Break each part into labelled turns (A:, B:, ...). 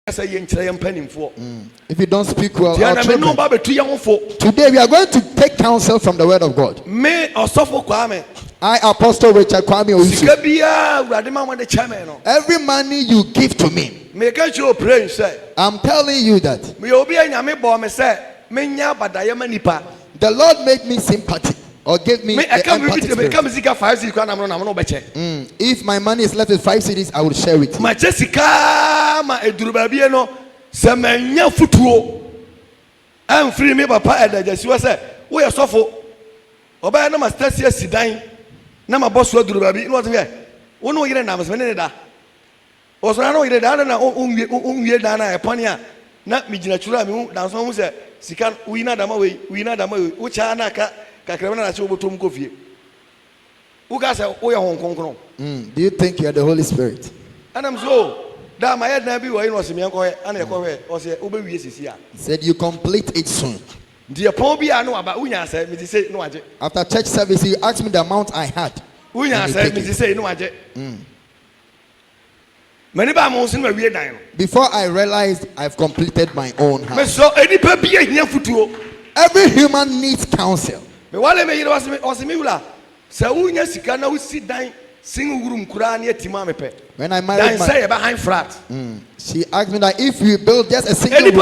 A: If you don't speak well, our children. Today we are going to take counsel from the word of God. I, Apostle Richard Kwame Owusu. Every money you give to me, I'm telling you that the Lord made me sympathy or gave me empathy. If my money is left with 5 cedis, I will share with you. Na my boss would do baby. What we no yere na mesmene da. Osona no yere da na onwie da na eponia na migina chura me dan so mu se sika wi na da ma we wo cha na ka kakrema na che obotom kofie. Wo ga se wo ye hon konkron. Do you think you are the Holy Spirit? And I'm so da my head na bi wo yin was me enko he ana ye ko he o se wo be wie sisi a. Said you complete it soon. After church service, he asked me the amount I had. Before I realized I've completed my own house. Every human needs counsel. When I married she asked me that if we build just a single room,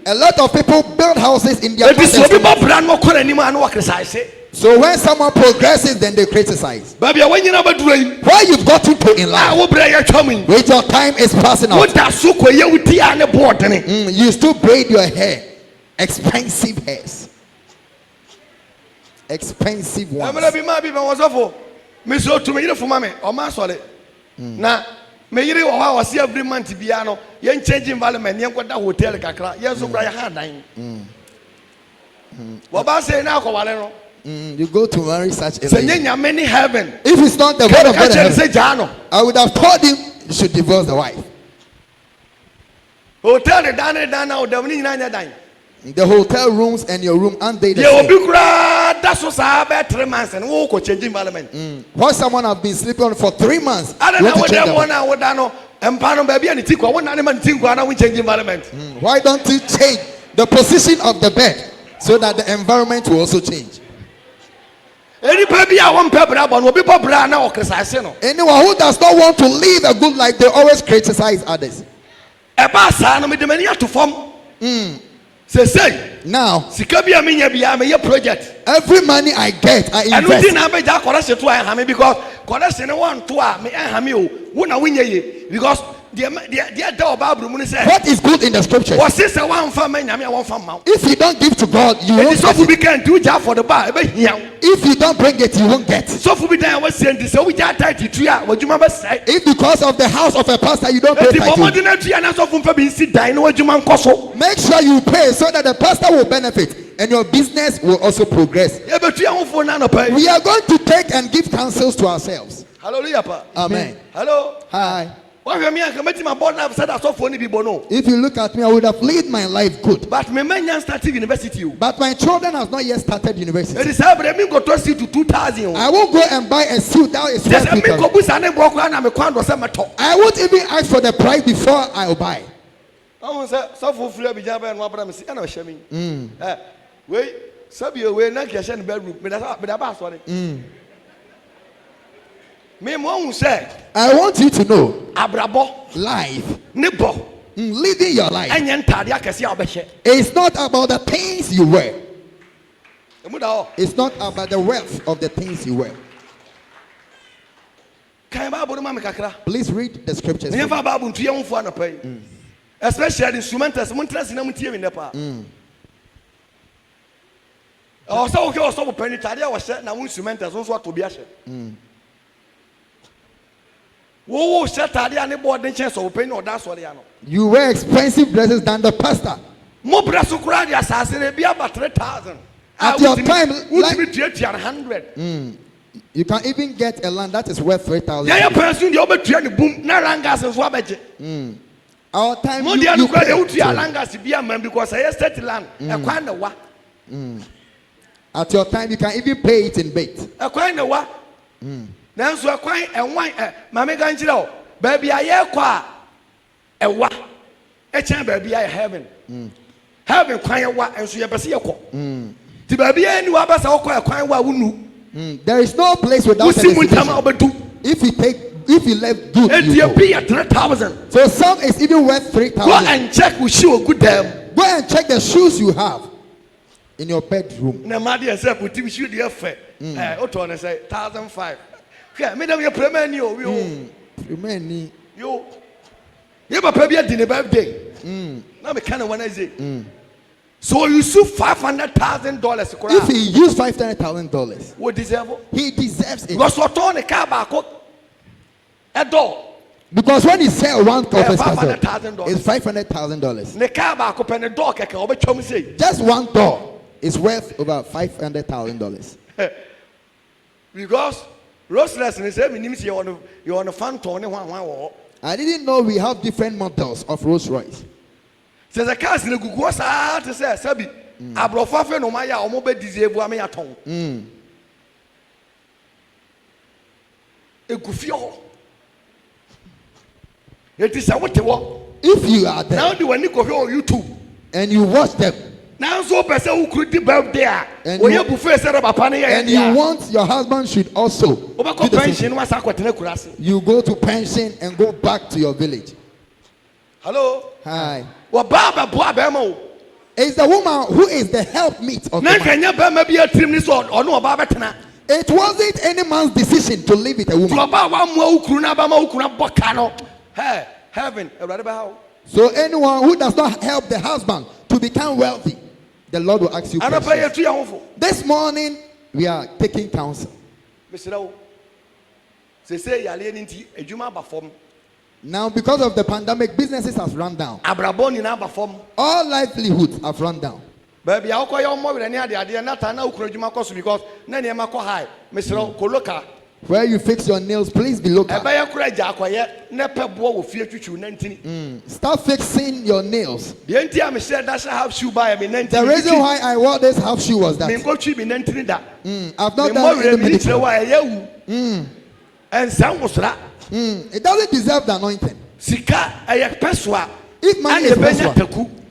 A: a lot of people build houses in their houses. So when someone progresses, then they criticize. Where you've gotten to in life, wait, your time is passing out. You still braid your hair, expensive hairs, expensive ones. Me yiri wo ha wase every month bia no yen change environment yen koda hotel kakra yen so bra ya ha dan wo ba say na akwale no you go to marry such a lady. If it's not the word of God, I would have told him you should divorce the wife. Hotel the hotel rooms and your room and they what someone have been sleeping on for 3 months. Why don't you change the position of the bed so that the environment will also change? Anyone who does not want to live a good life, they always criticize others. Say now, project. Every money I get, I invest. Because what is good in the scripture? If you don't give to God, you won't get it. If you don't bring it, you won't get it. If because of the house of a pastor you don't pay tithe, make sure you pay so that the pastor will benefit and your business will also progress. We are going to take and give counsels to ourselves. Hallelujah. Amen. Hello. Hi. If you look at me, I would have lived my life good. But my children have not yet started university. I won't go and buy a suit that is worth it. I won't even ask for the price before I'll buy. I want you to know life, living your life, it's not about the things you wear. It's not about the wealth of the things you wear. Please read the scriptures. Especially instrumentals. You wear expensive dresses than the pastor. At your time, like, you can even get a land that is worth 3,000. Our time, you at your time, you can even pay it in bait. Ewa. Echen baby I heaven. Heaven kwan wa enso ye bese ye ko. Ti baby ani wa basa okwa kwan wa wunu.
B: There is no place without a destination. If you left good, you go.
A: 3,000.
B: So some is even worth 3,000.
A: Go and check with shoe good them.
B: Go and check the shoes you have in your bedroom.
A: Na madi yourself with shoe the affair. Oto na say 1,500. Okay, me dem your premier ni o.
B: Premier ni.
A: Yo. You ba pay the birthday. Na me kind of wanna say. So you sue $500,000.
B: If he used $500,000,
A: what deserve?
B: He deserves it.
A: Because what on the car back a door.
B: Because when he sell one car,
A: $500,000.
B: it's $500,000.
A: The car back up and the door can over chum say.
B: Just one door is worth about $500,000.
A: Because Rolls Royce and say you on a fan tone one.
B: I didn't know we have different models of Rolls Royce.
A: Says a car in the Google to say Sabi. Abrofafe no maya omo be disable ame aton. Egufio. It is a what
B: if you are there
A: now the one you go on YouTube
B: and you watch them
A: now so person who could develop there
B: and
A: you
B: want your husband should also do the same. You go to pension and go back to your village.
A: Hello.
B: Hi.
A: Is
B: the woman who is the helpmeet of the man. It wasn't any man's decision to live with a woman.
A: Hey, heaven.
B: So anyone who does not help the husband to become wealthy, the Lord will ask you questions. This morning we are taking counsel. Now because of the pandemic, businesses have run down. All livelihoods have run down.
A: Baby, I'll call your mother and the idea not now because high. Mr.
B: Where you fix your nails, please be local. Start fixing your nails.
A: The
B: reason why I wore this half shoe was that I've not done any it doesn't deserve the anointing. If money is peswa,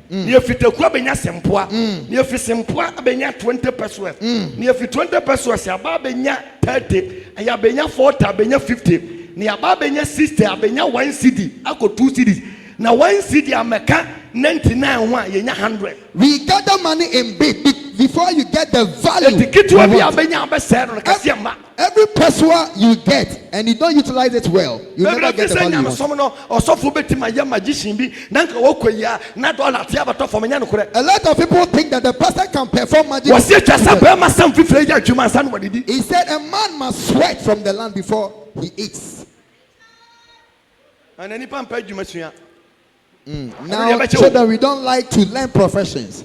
A: near Fitakua Benya Sempua, near Fisempua Benya 20 pesos, near 20 pesos, Ababenya 30, and Yabenya 40, Abenya 50, near Babenya 60, Abenya 1 CD, I got 2 CDs. Now 1 CD, I make 99 1, 100.
B: We gather money in big before you get the value. Every peso you get and you don't utilize it well, you never get the value. A lot of people think that the pastor can perform magic. He said a man must sweat from the land before he eats. Now, children, we don't like to learn professions.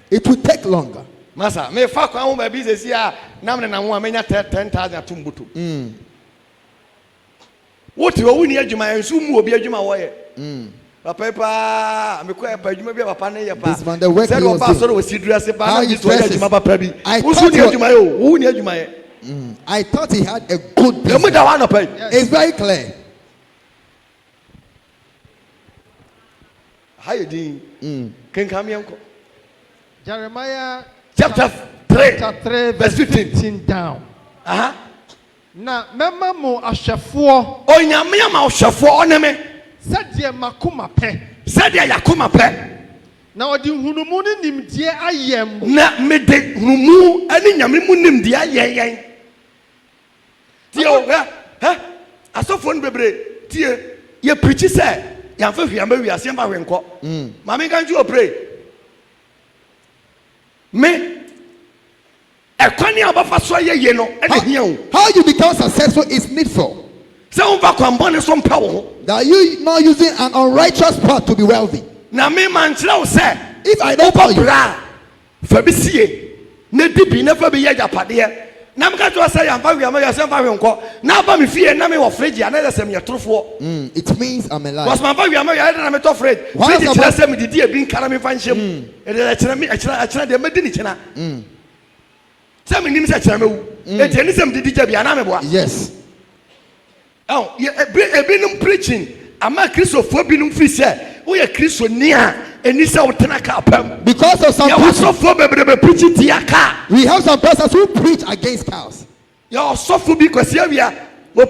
B: It will take longer.
A: Masa, me fa kwa home business here. Na me na ho amenya 10,000 tumbutu. What you woni adwuma ensu mu obi adwuma wo ye. Papa me kwa pa adwuma bi papa na ye pa.
B: This man the work he was doing.
A: How you adwuma papa bi. Usu ni adwuma ye o, wo ni adwuma ye.
B: I thought he had a good business. It's very clear.
A: How you doing? Can come here.
C: Jeremiah
A: chapter 3 verse 15
C: down. Na mema mo ahwefo
A: onyame ama ahwefo oneme
C: sade makoma pe na odi hunumu ni nimdie ayem
A: na mede hunumu ani nyame mu nimdie ayen tio asofo no bebre tie ye preach say ya fa hwiama wiase mba hwenko mame kanju pray me how you
B: become successful is needful. That you not using an unrighteous path to be wealthy. If I don't tell you, it means I'm alive.
A: Yes. Oh, preaching. ama Christopher binum fi say we are Christo nia enisa wotena ka pam
B: because of some
A: preaching
B: we have some pastors who preach against cows.
A: Your suffer because here we are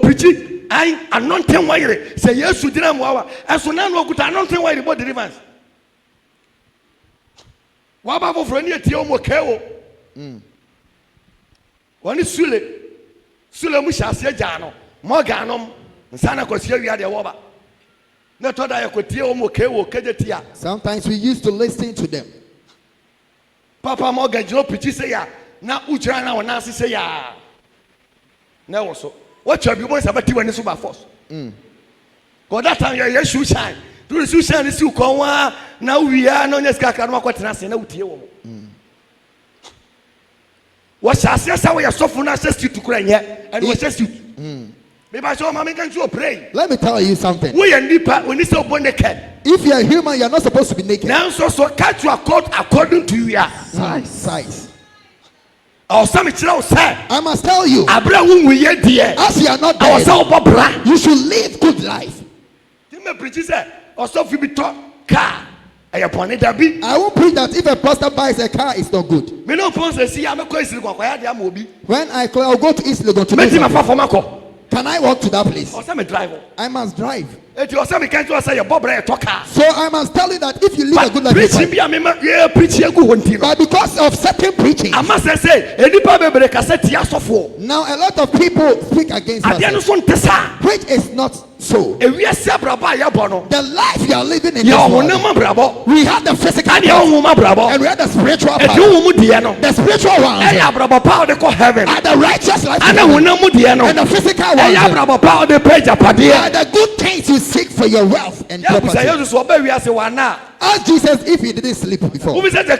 A: preaching I anointing wire say yes to dina mwa and so now no good anointing wire about deliverance wa ba for any tie omo kewo woni sule mu hyase agya no mo ga no nsana kwasi awia de wo ba na to da yakotie omo kewo kejetia.
B: Sometimes we used to listen to them.
A: Papa mo ga jiro preach say ya na ujira na wona ase say ya na wo so what you be mo sabati wani so ba force because that time you shoe shine do the shoe shine is you kon wa na wia na onye ska ka no kwatena se na utie wo what shall say we are so na say to kura nye and we say me ba so mama can you pray.
B: Let me tell you something.
A: We are nipa when is so naked.
B: If you are human, you are not supposed to be naked.
A: Now so catch you according to your
B: size. I must tell you,
A: as
B: you are not dead, you should live good life. I won't preach that if a pastor buys a car, it's not good. When I'll go to East Legon to can I walk to that place? I must drive. So I must tell you that if you live a good life, but because of certain preaching, now a lot of people speak against us, which is not so. The life you are living in this world, we have the physical part, and we have the spiritual part. The spiritual one are the righteous life, and the physical one are the good things you seek for your wealth and property. Ask Jesus if he didn't sleep before. If the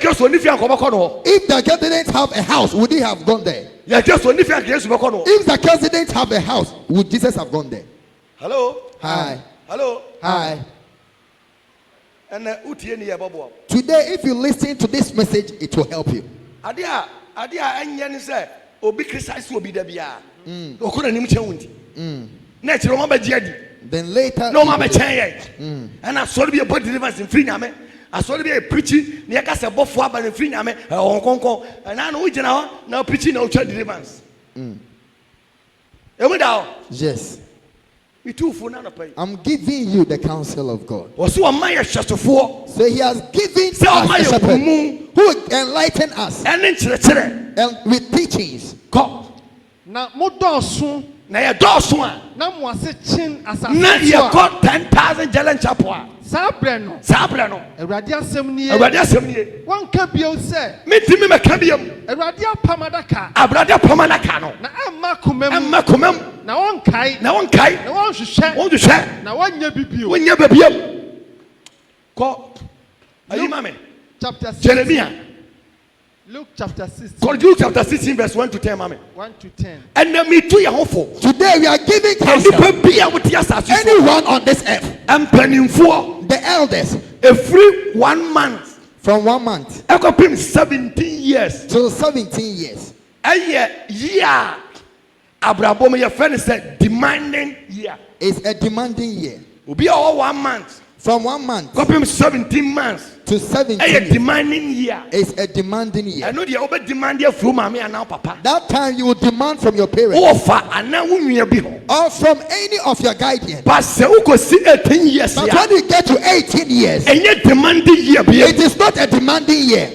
B: girl didn't have a house, would he have gone there? If the girl didn't have a house, would Jesus have gone there?
A: Hello.
B: Hi.
A: Hello.
B: Hi.
A: And
B: today, if you listen to this message, it will help you. Then later,
A: no mama and I saw to be a body deliverance in free name. I saw to be a preaching near Casa Bofwa by the free name, Hong Kong, and I know now preaching no child deliverance.
B: Yes.
A: I'm
B: I'm giving you the counsel of God.
A: So
B: he has given us a shepherd who will enlighten us and with teachings.
C: Na modosun
A: Na ya dosun
C: na mo ase chin asase
A: na ya got 10,000 jalen chapwa
C: sabre no Awurade asem nie wan ka bio se
A: metimi meka biam
C: Awurade apamadaka
A: no
C: na amma komam na won kai na won hwehwe na wanya bibio
A: ko ayi mame
C: chapter 6
A: Jeremiah
C: Luke chapter 16.
A: Luke chapter 16 verse 1 to 10, mommy.
C: 1 to 10.
A: And then me too, hopeful.
B: Today we are giving counsel. Anyone on this earth.
A: I'm planning for
B: the elders.
A: A free 1 month.
B: From 1 month.
A: I could pay 17 years.
B: Till 17 years.
A: A year. Abraham, your friend said, demanding year.
B: It's a demanding year.
A: Will be all 1 month.
B: From 1 month.
A: Copy 17 months.
B: To 17
A: a demanding year.
B: It's a demanding year.
A: I know the over demanding from mommy and now papa.
B: That time you will demand from your parents.
A: Or
B: from any of your guardians.
A: But 18 years.
B: But when you get to 18 years,
A: demanding year.
B: It is not a demanding year.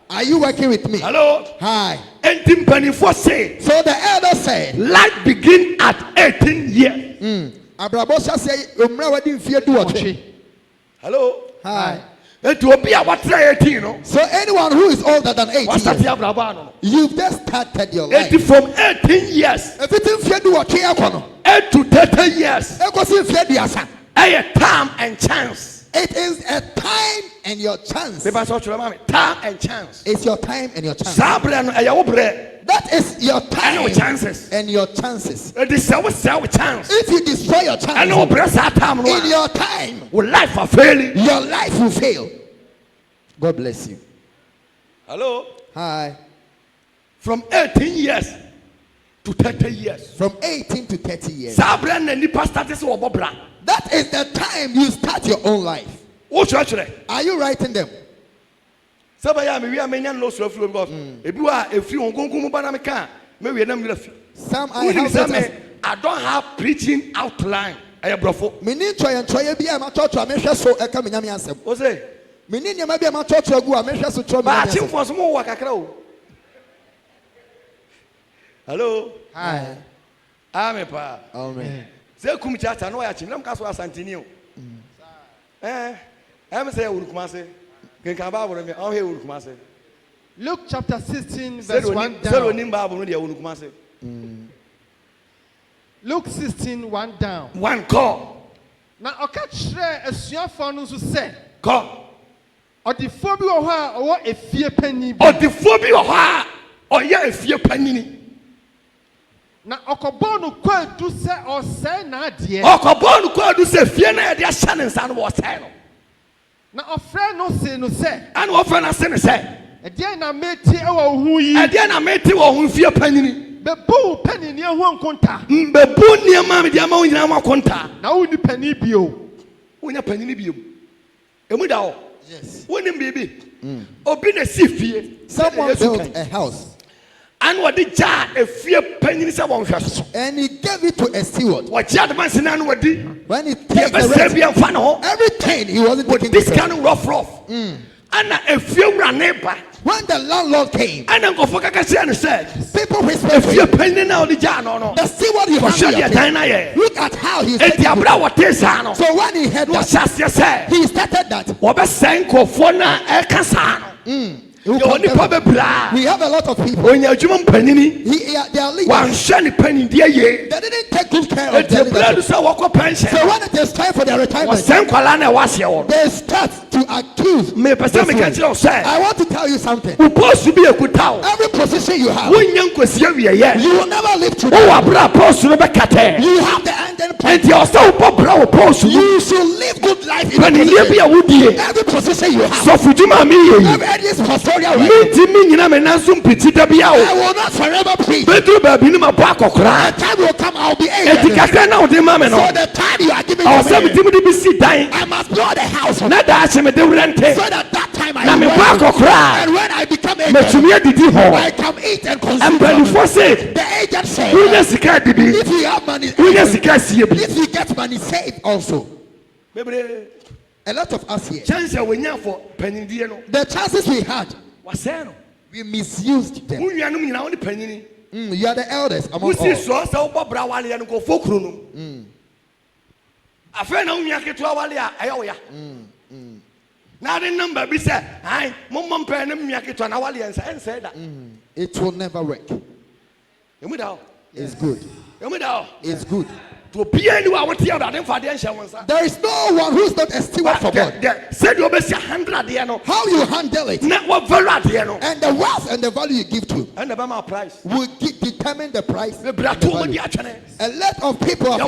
B: Are you working with me?
A: Hello.
B: Hi.
A: And Timpani say.
B: So the elder said,
A: life begin at 18 years.
B: Abrabosha say,
A: hello.
B: Hi.
A: So
B: anyone who is older than 18 years, you've just started your life.
A: From 18 years
B: 8
A: to 30 years, a time and chance.
B: It is a time and your chance.
A: Time and chance.
B: It's your time and your chance.
A: That
B: is your time
A: and chances.
B: And your chances.
A: Chance.
B: If you destroy your chance in your time,
A: life will fail.
B: Your life will fail. God bless you.
A: Hello.
B: Hi.
A: From 18 years, to 30 years.
B: From 18 to 30 years.
A: That
B: is the time you start your own life. Are you writing them?
A: Some I don't have preaching outline.
B: Meaning try and try be a church or measure so a coming answer. Meaning you might be a church or go a measure so trouble.
A: Hello.
B: Hi.
A: Amen, pa.
B: Amen.
A: Say come church, I know I chim. I'm castle Santini. I'm say Urukumase. Can come back with me. I'm here Urukumase.
C: Luke chapter 16 verse 1 down. Luke 16 1 down.
A: One call.
C: Now okachre asuafo no so say.
A: Call.
C: Odifo bi wo ha owo efie pani bi.
A: Odifo bi wo ha oya efie pani.
C: Na okobo no kwadu se ose na ade.
A: Okobo no kwadu se fie na ade ahya ne nsa no wo se no.
C: Na ofre no se no se.
A: Ana ofre na se ne se.
C: Ede na meti e wo hu yi.
A: Ede na meti wo hu fie pani.
C: Bebu pani ne hu nkonta.
A: Bebu ne ma me dia ma wo nyina ma konta.
C: Na wo ni pani bio.
A: Wo nya pani ni bio. Emu da ho.
B: Yes.
A: Wo ni baby. Obi na si fie.
B: Someone built a house.
A: And what did ja a fear penny is one first.
B: And he gave it to a steward.
A: What Jadman and what did
B: when he takes the rent, everything he wasn't
A: with this kind of rough. And a few ran neighbor.
B: When the landlord came,
A: and Uncle Fakasan said,
B: people whispered,
A: if you're penny now the jan no.
B: The steward you have look at how he's
A: taking it.
B: So when he had what
A: said,
B: he started that.
A: What a sanko for na a casano. We have
B: a lot of people.
A: When you're German penny,
B: they are leaders.
A: One shiny penny, dear ye.
B: They didn't take good care of them. So when it is time for their retirement, they start to accuse me. I want to tell you something.
A: Supposed to be a good town.
B: Every position you have,
A: you will
B: never live to that. You have the ending point. You should live good life in every position you have. Every pastoral I will not forever preach. The time will come, I'll be able. So the time you are giving me, I must build a house. So that time I will work. And when I become a I come eat and consume. The agent said, if you have money, if you get money, save also. A lot of us here, the chances we had, we misused them. You are the elders among all. It will never work. It's good. It's good. There is no one who's not a steward for God. How you handle it, and the wealth and the value you give to will determine the price. A lot of people are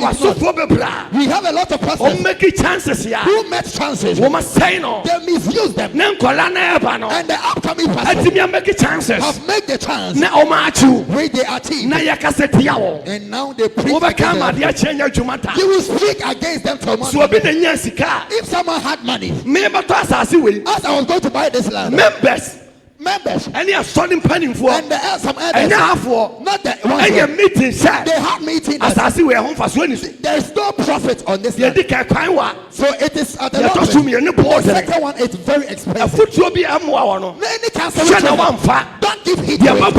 B: we have a lot of pastors who make chances. They misuse them, and the upcoming pastors have made the chance where they achieve, and now they preach. You will speak against them for money. If someone had money, as I was going to buy this land, members, and they are starting penning for, and some others, not the ones they have meetings. There is no profit on this land. So it is at the second one, it's very expensive. Many councils don't give heed to it. What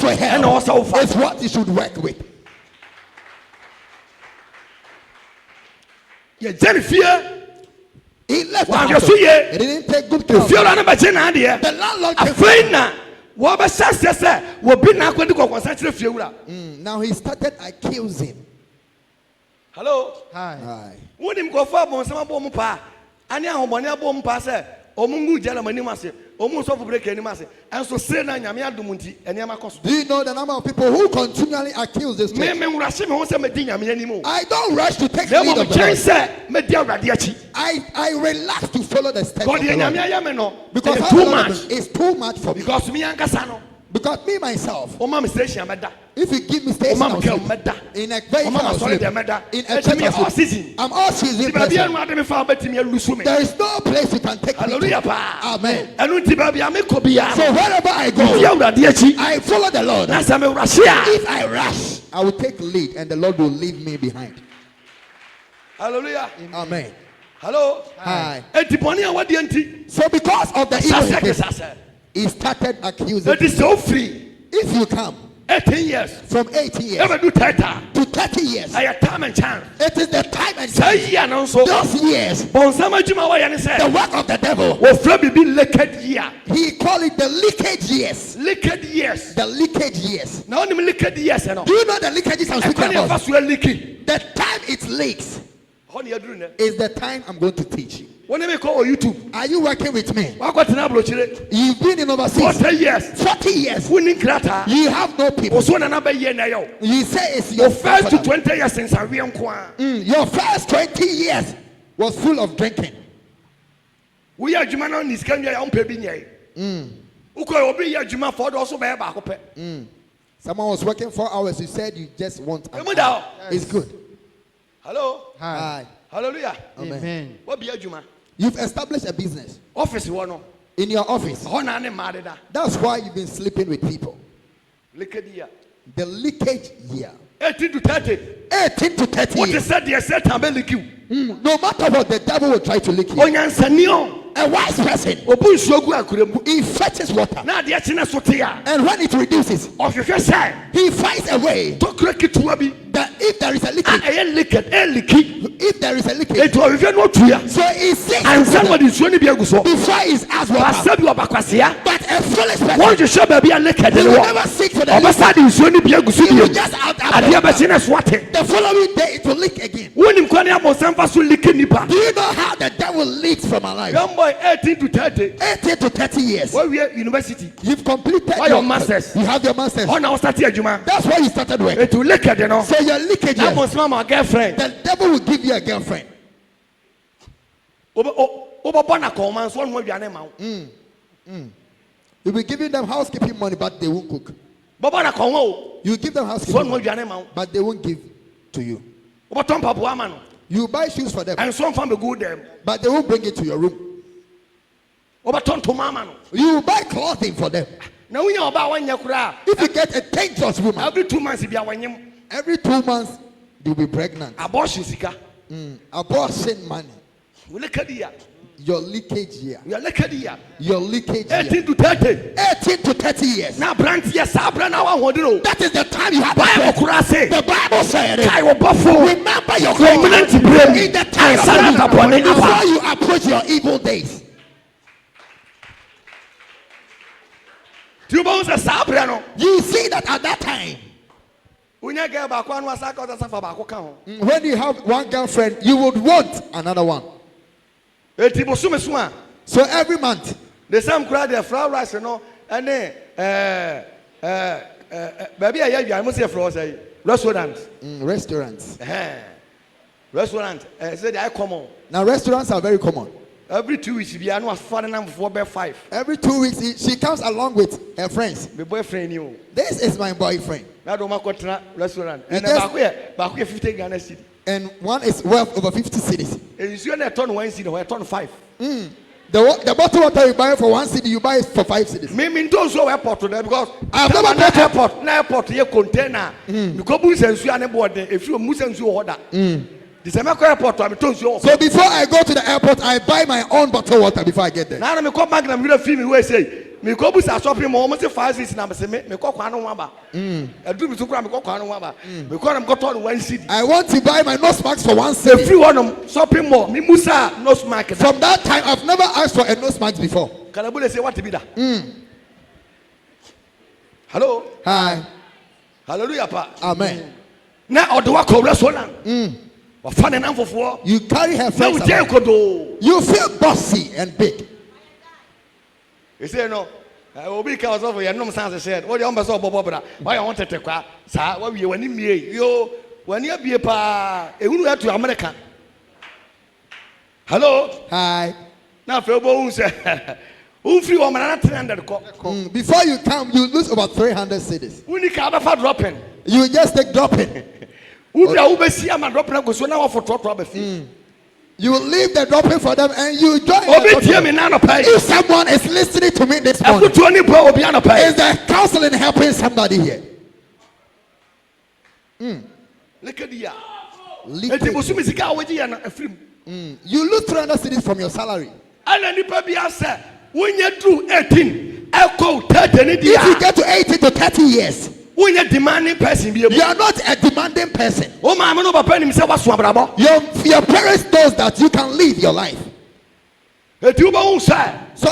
B: will help is what you should work with. He left the house. He didn't take good care of it. The landlord came. Now he started accusing.
A: Hello.
B: Hi.
A: Do you know
B: the number of people who continually accuse this church? I don't rush to take lead of the Lord. I relax to follow the steps of the Lord. Because it's too much for me. Because me myself,
A: if
B: you give me station, in a vehicle, in a church, I'm all season. There is no place you can take me. Amen. So wherever I go, I follow the Lord. If I rush, I will take lead, and the Lord will leave me behind.
A: Hallelujah.
B: Amen.
A: Hello.
B: Hi.
A: So
B: because of the evil, he started accusing.
A: It is so free.
B: If you come
A: 18 years
B: from 18 years
A: to
B: 30 years,
A: I have time and chance.
B: it is the time and chance. Those years, the work of the devil, he called it the leakage years.
A: Leakage years.
B: The leakage years.
A: Now the leakage years.
B: Do you know the leakages I'm speaking about? The time it leaks is the time I'm going to teach you.
A: When they call YouTube,
B: are you working with me? You've been in overseas
A: 40 years.
B: 40 years. You have no people. You say it's your
A: first 20 years since I
B: your first 20 years was full of drinking.
A: We are Juman on this country.
B: Someone was working 4 hours. You said you just want. It's good.
A: Hello.
B: Hi.
A: Hallelujah.
B: Amen.
A: What be a Juma?
B: You've established a business.
A: Office one.
B: In your office. That's why you've been sleeping with people. The leakage year.
A: 18 to 30.
B: 18 to 30.
A: What is that? Yes, that I'm leak you.
B: No matter what, the devil will try to leak you. A wise person, he fetches water, and when it reduces, he finds a way that if there is a leakage, so he sinks
A: and somebody is going to be a good
B: before he's asked water. But a foolish person,
A: he
B: will never seek for the leakage. He will just out the following day it will leak again. Do you know how the devil leaks from our life?
A: 18 to 30.
B: 18 to 30 years.
A: Well, we are university.
B: You've completed
A: your masters.
B: You have your masters.
A: That's
B: why you started work.
A: It will leak, you know.
B: So your leakage.
A: That was my girlfriend.
B: The devil will give you a girlfriend. You'll be giving them housekeeping money, but they won't cook. You give them housekeeping money, but they won't give to you. You buy shoes for them,
A: and some family good them,
B: but they won't bring it to your room. You buy clothing for them. If you get a dangerous woman,
A: every 2 months,
B: you'll be pregnant.
A: Abortion
B: money. Your leakage year. Your leakage
A: 18 to 30.
B: 18 to 30 years.
A: Now, branch yes, that
B: is the time you have
A: the
B: Bible said it.
A: Remember your
B: in the time before you approach your evil days. You see that at that time, when you have one girlfriend, you would want another one. So every month,
A: the same crowd, the flower rice, you know, and then baby, I must say restaurants. Restaurants. Said I common.
B: Now restaurants are very common.
A: Every 2 weeks, we are not finding them for 5.
B: Every 2 weeks, she comes along with her friends.
A: My boyfriend, you.
B: This is my boyfriend.
A: Now don't make a restaurant. And back 50 Ghana city.
B: And one is worth over 50 cities.
A: And you see when I turn 1 city, or I turn 5.
B: The bottle water you buy for 1 city, you buy it for 5 cities.
A: Me don't show airport today because
B: I've never bought
A: airport. Na airport here container. Because Musensu and board if you Musensu order. Airport,
B: so before I go to the airport, I buy my own bottle water before I get there.
A: Now me come back and I'm film we say me go busa shopping mall almost 5 6 na me call kwano waba. I do me to me call kwano waba. Because I'm got on 1 city.
B: I want to buy my nose marks for 1 city.
A: Every one shopping mall me musa nose mark.
B: From that time I've never asked for a nose marks before.
A: Kalabule say what to be that? Hello?
B: Hi.
A: Hallelujah pa.
B: Amen.
A: Now odowa ko restaurant.
B: You carry her friends around. You feel bossy and big.
A: You say no. I will be careful of your nonsense. I said, what you almost saw Bobra. Why I want to take her? Sir, what you when you when you be a pa, a woman to America. Hello?
B: Hi.
A: Now, for bones,
B: Before you come, you lose about 300 cedis.
A: dropping.
B: You just take dropping. You will leave the dropping for them and you join. If someone is listening to me this morning, is the counseling helping somebody here? You lose 300 cedis from your salary. If you get to 18 to 30 years,
A: demanding person.
B: You are not a demanding person. Your parents knows that you can live your life. So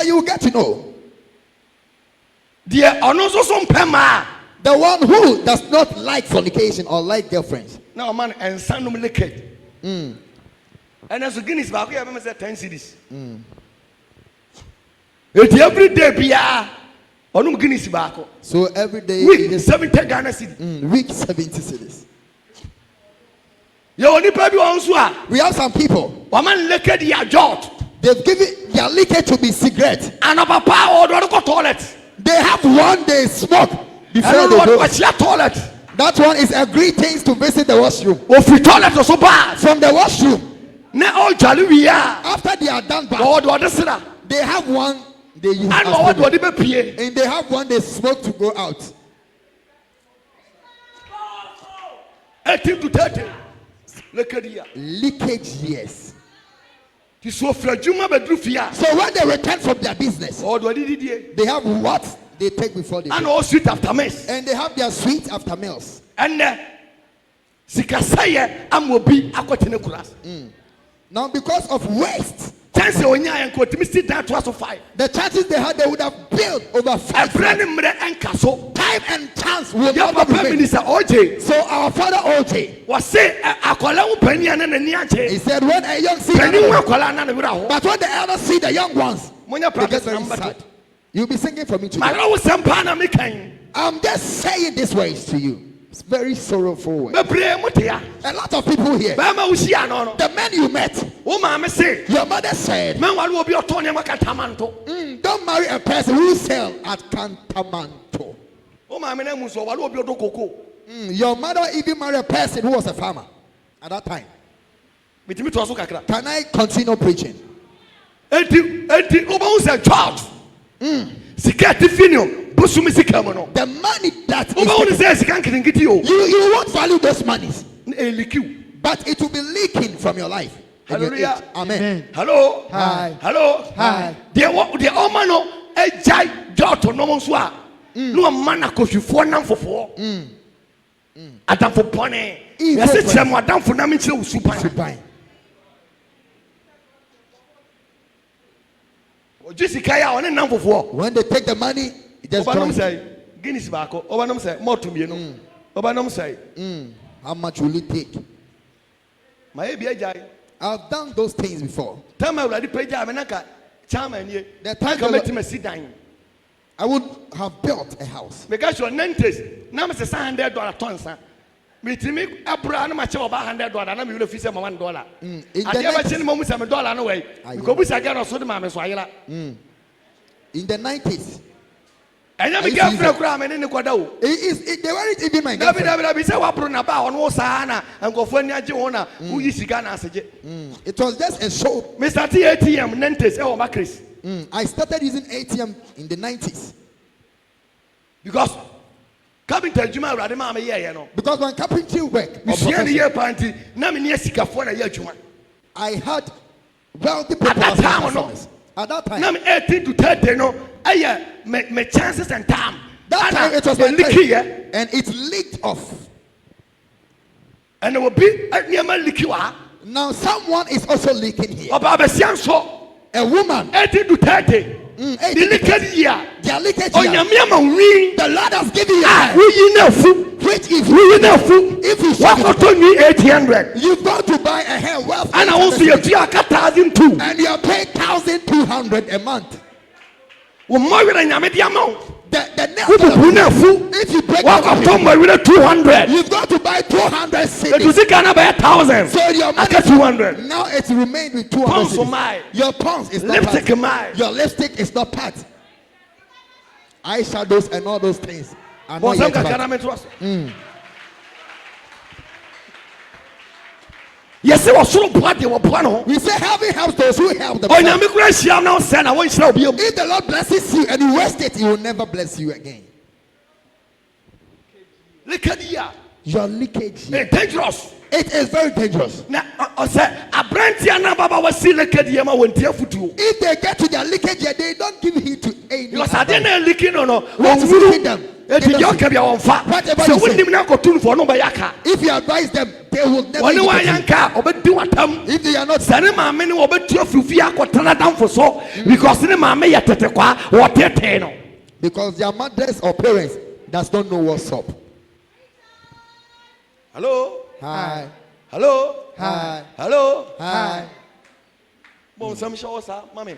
B: you will get to know. The one who does not like fornication or like girlfriends.
A: Now man and son and as a Guinness back, we have 10 cities. Every day be Guinness back.
B: So every day
A: week 70 Ghana city.
B: Week 70 cities.
A: We
B: have some people. They've given their liquor to be cigarette.
A: And a power toilet.
B: They have one day smoke before they go. Toilet. That one is a greetings to visit the washroom.
A: Toilet was so bad.
B: From the washroom.
A: After
B: they are done back, they have one they use and they have one they smoke to go out.
A: 18 to 30.
B: Leakage, yes.
A: So
B: when they return from their business, they have what they take before they
A: and all sweet after meals.
B: And they have their sweet after meals.
A: And
B: now because of waste,
A: the
B: chances they had, they would have built over 5 time and chance will never be. So our father OJ
A: was say
B: he said when a young see but when the elders see the young ones, they get very sad. You'll be singing for me today. I'm just saying these words to you. It's very sorrowful way. A lot of people here. The men you met. Your mother said, don't marry a person who sells at Cantamanto. Your mother even married a person who was a farmer at that time. Can I continue preaching? The money that you won't value those monies, but it will be leaking from your life.
A: Hallelujah.
B: Amen.
A: Hello.
B: Hi.
A: Hello.
B: Hi.
A: The omano a jai jot no monswa. No man a coach you for nam for. Adam for pony. Yes, it's a madam for Namicho super. Jessica on a number 4. When
B: they take the money, it just
A: say Guinness back. Obanum say more to me, no. Obanum say,
B: how much will it take?
A: My baby,
B: I've done those things before.
A: Tell me already pay Jamenaka, Charman, the time I met him a sit down.
B: I would have built a house.
A: Because your Nantes, now it's $100 tons. Meet me a brand much about $100, and I'm going to fish $1. I never seen moments of $1 away. Because I got also the mammas.
B: In the 90s.
A: I never got a crime in the Quado.
B: They weren't even my girlfriend. It was just a show.
A: Mr. ATM, Nantes, oh, Macris.
B: I started using ATM in the 90s.
A: Because because
B: when carpentry work, I had wealthy people
A: at that time.
B: At that time,
A: 18 to 30, no, my chances and time.
B: That time it was leaky, and it leaked off.
A: And it will be near my leaky.
B: Now someone is also leaking here. A woman,
A: 18 to 30. The leakage year. The
B: Lord has given you which if you you've got to buy a hair wealth
A: and I will see a 1,200
B: and you are paying 1,200 a month. The nail. If you break
A: it, 200.
B: You've got to buy 200 cedis.
A: It was a kind of 1,000.
B: So your money
A: 200.
B: Now it's remained with 200
A: Pounds for
B: cedis.
A: mine.
B: Your pounds is not
A: Lipstick
B: part. Your lipstick is not part. Eyeshadows and all those things are not yet part.
A: Yes, it was so bloody.
B: We say heaven helps those who help the
A: poor. If
B: the Lord blesses you and you waste it, He will never bless you again. Your leakage.
A: It's dangerous.
B: It is very dangerous.
A: Now,
B: If they get to their leakage, they don't give heed to any.
A: Because I didn't leaking or no.
B: What is leaking them?
A: If
B: you advise them, they will never. If they are not, because their mothers or parents does not know what's up.
A: Hello.
B: Hi.
A: Hello.
B: Hi.
A: Hello.
B: Hi.
A: Bon, some show, sir, mommy.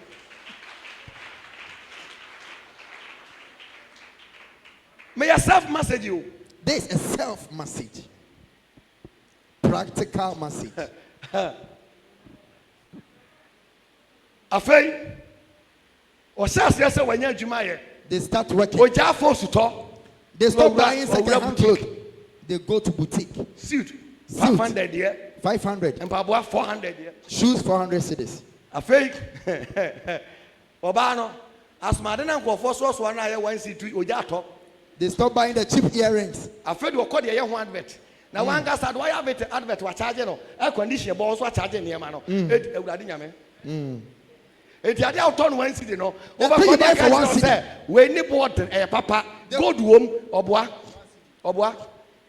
A: May I self-message you?
B: This is self-message. Practical message.
A: Afei, osase when you jumaye.
B: They start working.
A: Oja force to.
B: They stop buying second-hand clothes. They go to boutique.
A: Suit. 500 there.
B: 500.
A: And Pabua 400 there.
B: Shoes 400 cedis.
A: Afei, Obano, as Madonna go for so one I want to Ojato.
B: They stop buying the cheap earrings.
A: Afraid you call the young advert. Now one guy said, why have it advert was charging no air conditioner balls were charging near man. It's the other turn one city no. Over for one city. When you bought a papa, go to home or bois.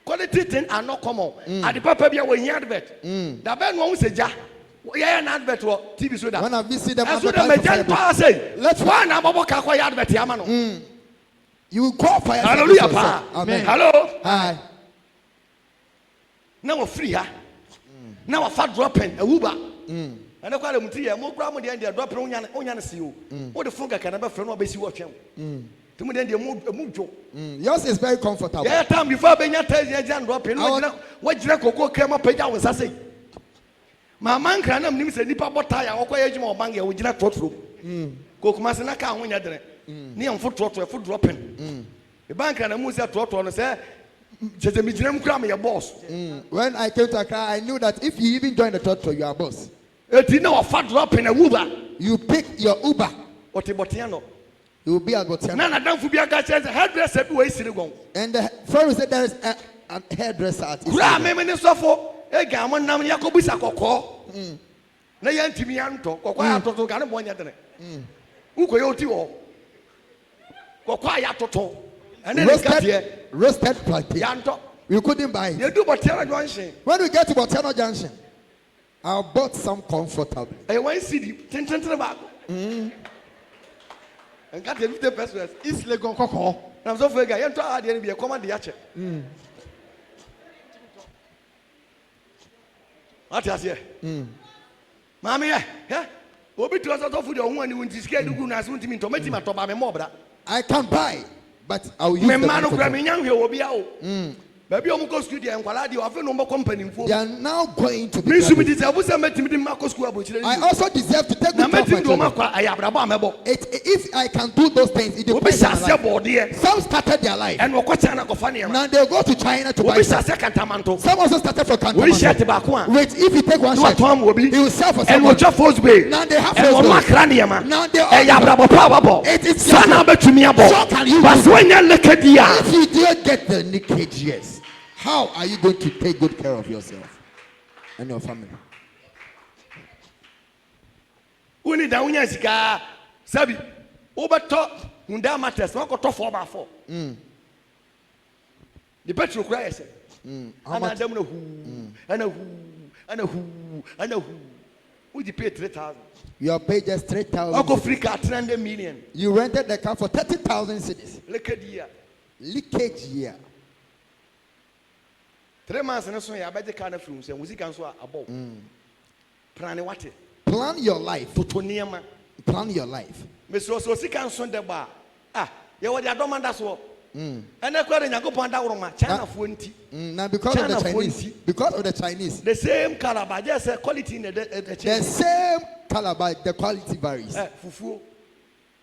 A: Quality things are not common. And the papa be when you advert. The band won't say, ja. Yeah, an advert or TV soda.
B: When I visit them,
A: let's one about Kakwa advert Yamano.
B: You will call fire.
A: Hallelujah. Amen. Hello.
B: Hi.
A: Now free ha. Now a fat dropping a Uber. And I call them 3 years. More problem than they are dropping on see you. What the fuck can never friend or base you watch him. To me, then they move.
B: Yours is very comfortable.
A: Yeah, time before Benya tells you, Jan dropping. What Jacko came up, was I say. My man can name say Nipa Botaya or Quay or Banga with Jack Trotro. Kokumasanaka when you're near foot trotro, foot dropping. The bank and a Musa trotro and say, just a midnight cram your boss.
B: When I came to Accra, I knew that if you even join the trotro, you are boss.
A: You know a fat drop in a Uber.
B: You pick your Uber.
A: Or Tibotiano.
B: You will be a Botiano.
A: None of them will be a guy says, hairdresser, ways to go.
B: And the Pharaoh said there is a hairdresser at
A: Israel. A gammon nam Yakobisa Coco. Nayan Timianto, Cocoa Toto Ganamonia. Ukoyoti. Cocoa Toto. And then
B: roasted plantain. You couldn't buy it.
A: You do Botano Junction.
B: When we get to Botano Junction, I bought some comfortable.
A: I want to see the 10 about. And got the 50%. It's Legon Coco. I'm so afraid I to be a command the Yache. What is here? Mammy, yeah? Obi to us out of your one when this guy do good as to me to make him a top of a mobra.
B: I can buy, but I will use
A: the man of Grammy Young will be out. Maybe I'm going to and Qualadi of a number company.
B: They are now going to be.
A: I
B: also deserve to take if I can do those things, it depends on my life. Some started their life.
A: And now
B: they'll go to China to buy some. Some also started from Canton. Wait, if you take one shirt, he will sell for someone. Now they have first. Now they are. It is so can you. If you didn't get the leakage, yes. How are you going to take good care of yourself and your family?
A: Uni da unya sika sabi obeto hunda matters one ko to 4x4 the petrol cry say ana dem na hu ana hu we pay 3,000.
B: You are paid just 3,000.
A: Oko free car 300 million.
B: You rented the car for 30,000 cedis.
A: Leakage
B: year.
A: 3 months and so ya beje car na from say music and so above. Plan what?
B: Plan your life.
A: Totoniema.
B: Plan your life.
A: Me so sika nso de ba. You were the Adomanda so. And I call the Yankopanda China Funti.
B: Now because of the Chinese.
A: The same caliber, just a quality in the
B: same caliber, the quality varies.
A: Fufu.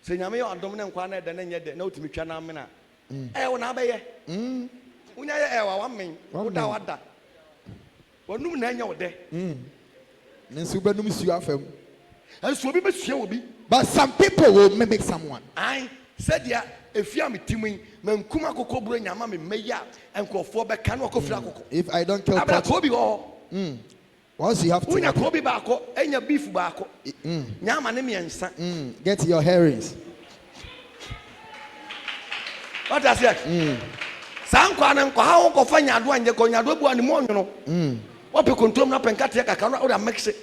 A: Say Yamio and Dominant Kwana, then yet the note to Michana Mina. Unabe. Unya, 1 minute. What that? What no name your day? And so we must show be. But some people will mimic someone. I said, yeah, if you are me, men kuma koko bring your mammy meya and go for back can walk off. If I don't kill Kobe all. Once you have to. When you Kobe bako and your beef bako. Yamanemi and son. Get your herrings. What does that? Some quan how go find your one, you're going to do one more, you know. What you control up and cut your account or mix it.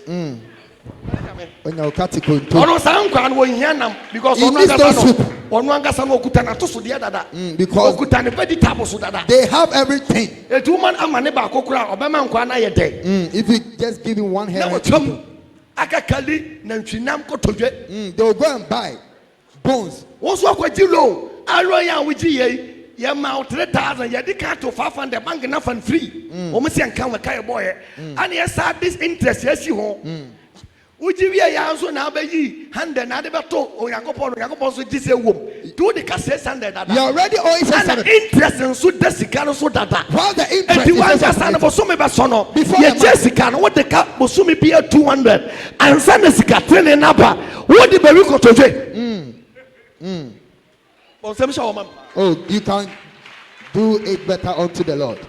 A: When you cut it, some can win Yanam because because they have everything. A 2 man and my neighbor Kokra, Obama, Kwana a day. If you just give him one hair, Akakali, Nanchinam Kotoje, they'll go and buy bones. What's what quite low? Aloya with GA. Ya mount 3,000, ya decant to 500 bank enough and free. Almost and come a kaya boy. And yes, this interest, yes, you home. Would you be a yazo now by ye? Hand and Adabato or Yakopon, this a womb. Do the cassettes under that. You already always have interest and so Jessica so that. While the interest is a son of Sono before Jessica, what the cap was soon be 200 and San Jessica 10 and upper. What the Berico to say? Oh, you can do it better unto the Lord.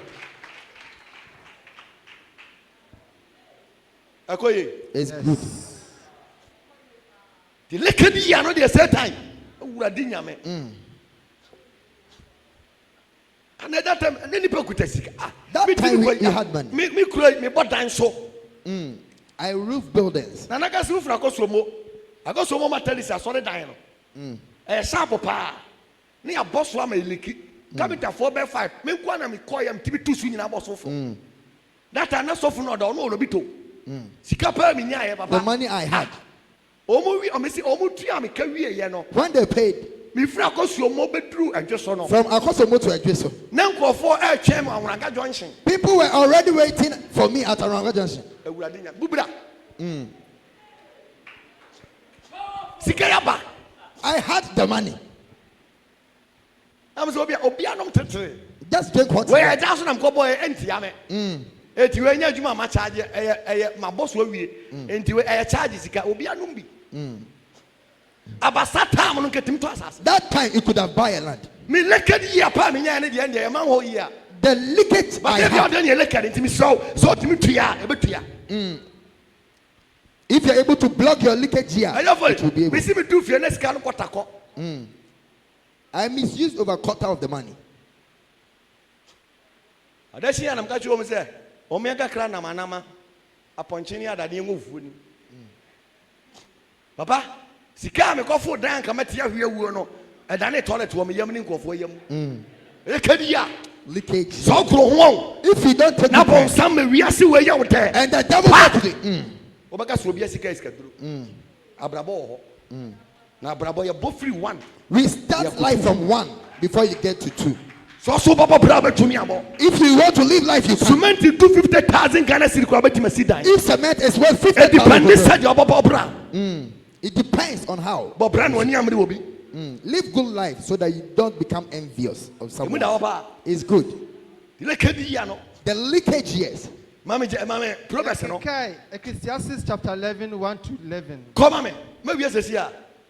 A: It's good. The lekadi ya no the same time. Uradi nyame. And at that time, any people could take that time we had money. Me create me bought down so. I roof buildings. Na naga roof na kosomo. Akosomo ma tell us sorry down. Sharp pa. Ni a boss wa me leki. Capital 4x5. Me kwa na me call am tibi two swing na boss for. That are not so for no do no bito. The money I had. When they paid, from Akosomo to Adreso. Junction. People were already waiting for me at Aranga Junction. I had the money. Just drink water. Where I just am boy empty. Eti we nya adwuma ma charge ma boss we enti we charge sika obi anum bi abasa time no ketim to asase that time you could have buy a land me lekadi ya pa me nya ne de nya man ho yi a the leakage I have the lekadi enti me so timi tua e betua if you are able to block your leakage here it will be able. Me see me do fie na sika no kotako I misused over quarter of the money adashi ya namka chuo me say Omega clan na manama aponchini adade ngufu ni papa sika me kofo dan ka matia hwe wuo no edane toilet wo me yam ni nkofo yam ekadiya leakage so kro ho if you don't take na bon sam me wiase we ya wote and the devil obaka so bia sika duro abrabo ho na abrabo ya bo free one we start life from 1 before you get to 2. If you want to live life, you cement 250,000 Ghana cedi. If cement is worth 50,000, it depends on how. Live good life so that you don't become envious of someone. It's good. The leakage, yes.
C: Okay, Ecclesiastes chapter 11, 1 to 11.
B: Come on, maybe yes,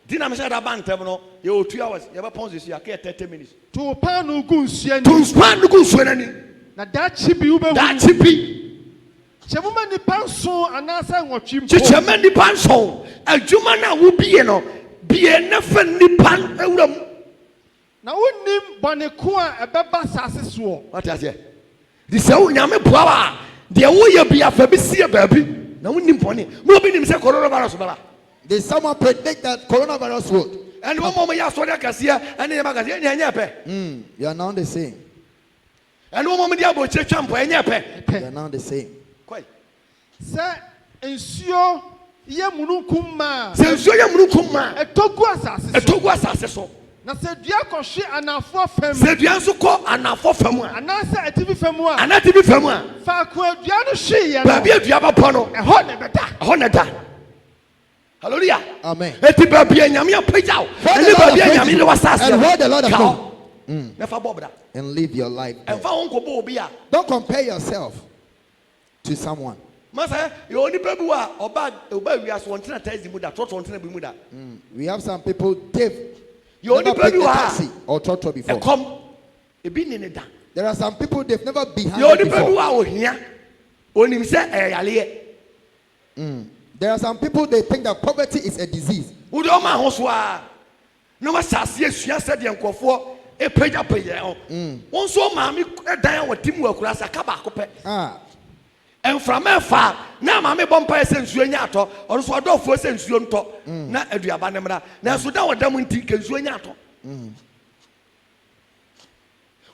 B: Dina me say that ban no you 2 hours you be pause this here 30 minutes
C: to pan no gunsuani na that chipi ube
B: that chipi
C: chemuma ni panso anasa nwotwi
B: chema ni panso adwuma na wo bie no bie na fa ni pan ewuram
C: na wonim boneko a ebeba sase so
B: what is here the say nyame boa wa de wo ye bia fa bi sie baabi na wonim bone mo bi nim say coronavirus baba. Did someone predict that coronavirus would? And one moment you saw that cassia and the magazine, you are now the same. And one moment you are champ and you are now the same. Quite.
C: Sir, ensure ye munukuma.
B: Sensio ye munukuma.
C: A togu assassin.
B: A togu assassin.
C: Na se dua kɔhwe anafo fam.
A: Se dua nso kɔ anafo fam a.
C: Anasa atibi fam a.
A: Anatibi fam a.
C: Faako dua no hwe yɛ no.
A: Baabi adua bɛpɔ no.
C: Ɛhɔ ne bɛda.
A: Ɛhɔ ne da. Hallelujah.
B: Amen.
A: Eti baabi anyame apagyaw. Ɛne baabi anyame ne wasase.
B: And where the Lord has gone.
A: Nefa bɔbra.
B: And live your life.
A: Ɛnfa wɔn nkɔbɔ obi a.
B: Don't compare yourself to someone.
A: Masa yɛ onipa bi wa ɔba wiase wɔn tena taxi mu da trɔtrɔ wɔn tena bi mu da.
B: We have some people they've
A: yɛ
B: never
A: onipa
B: picked
A: bi
B: a
A: wa
B: taxi or trotro before.
A: ɛkɔm ebi ne ne da.
B: There are some people they've never been
A: yɛ
B: handled
A: onipa bi
B: before.
A: wa ohia onim sɛ ɛyɛ yaleɛ.
B: There are some people they think that poverty is a disease.
A: Wode ɔma ahosuo a na wasase asua sɛdeɛ nkɔfoɔ epagyapagya ho. Wɔn nso maame dan a wɔte mu akura sa ka baako pɛ. Ɛnframa ɛfa na maame bɔ mpa sɛ nsuo nya atɔ ɔno nso ɔdɔfoɔ sɛ nsuo ntɔ na aduaba ne mmra na nso da wɔda mu nti ka nsuo nya atɔ.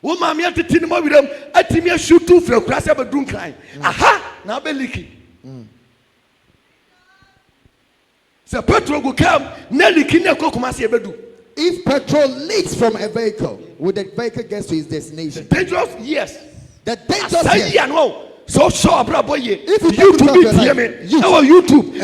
A: Wo maame atete ne mɔwiram atimi ahwitu firi akura sɛ bɛdu nkran aha na abɛliki. Sɛ petrol gu kam na liki ne kɔ Kumasi ɛbɛdu.
B: If petrol leaks from a vehicle, when the vehicle gets to its destination,
A: Dangerous yes.
B: the dangerous
A: Asɛyi
B: here,
A: ano so abrabɔ yie.
B: If you
A: YouTube
B: talk
A: bi
B: about
A: tie
B: your
A: me.
B: life,
A: Ɛwɔ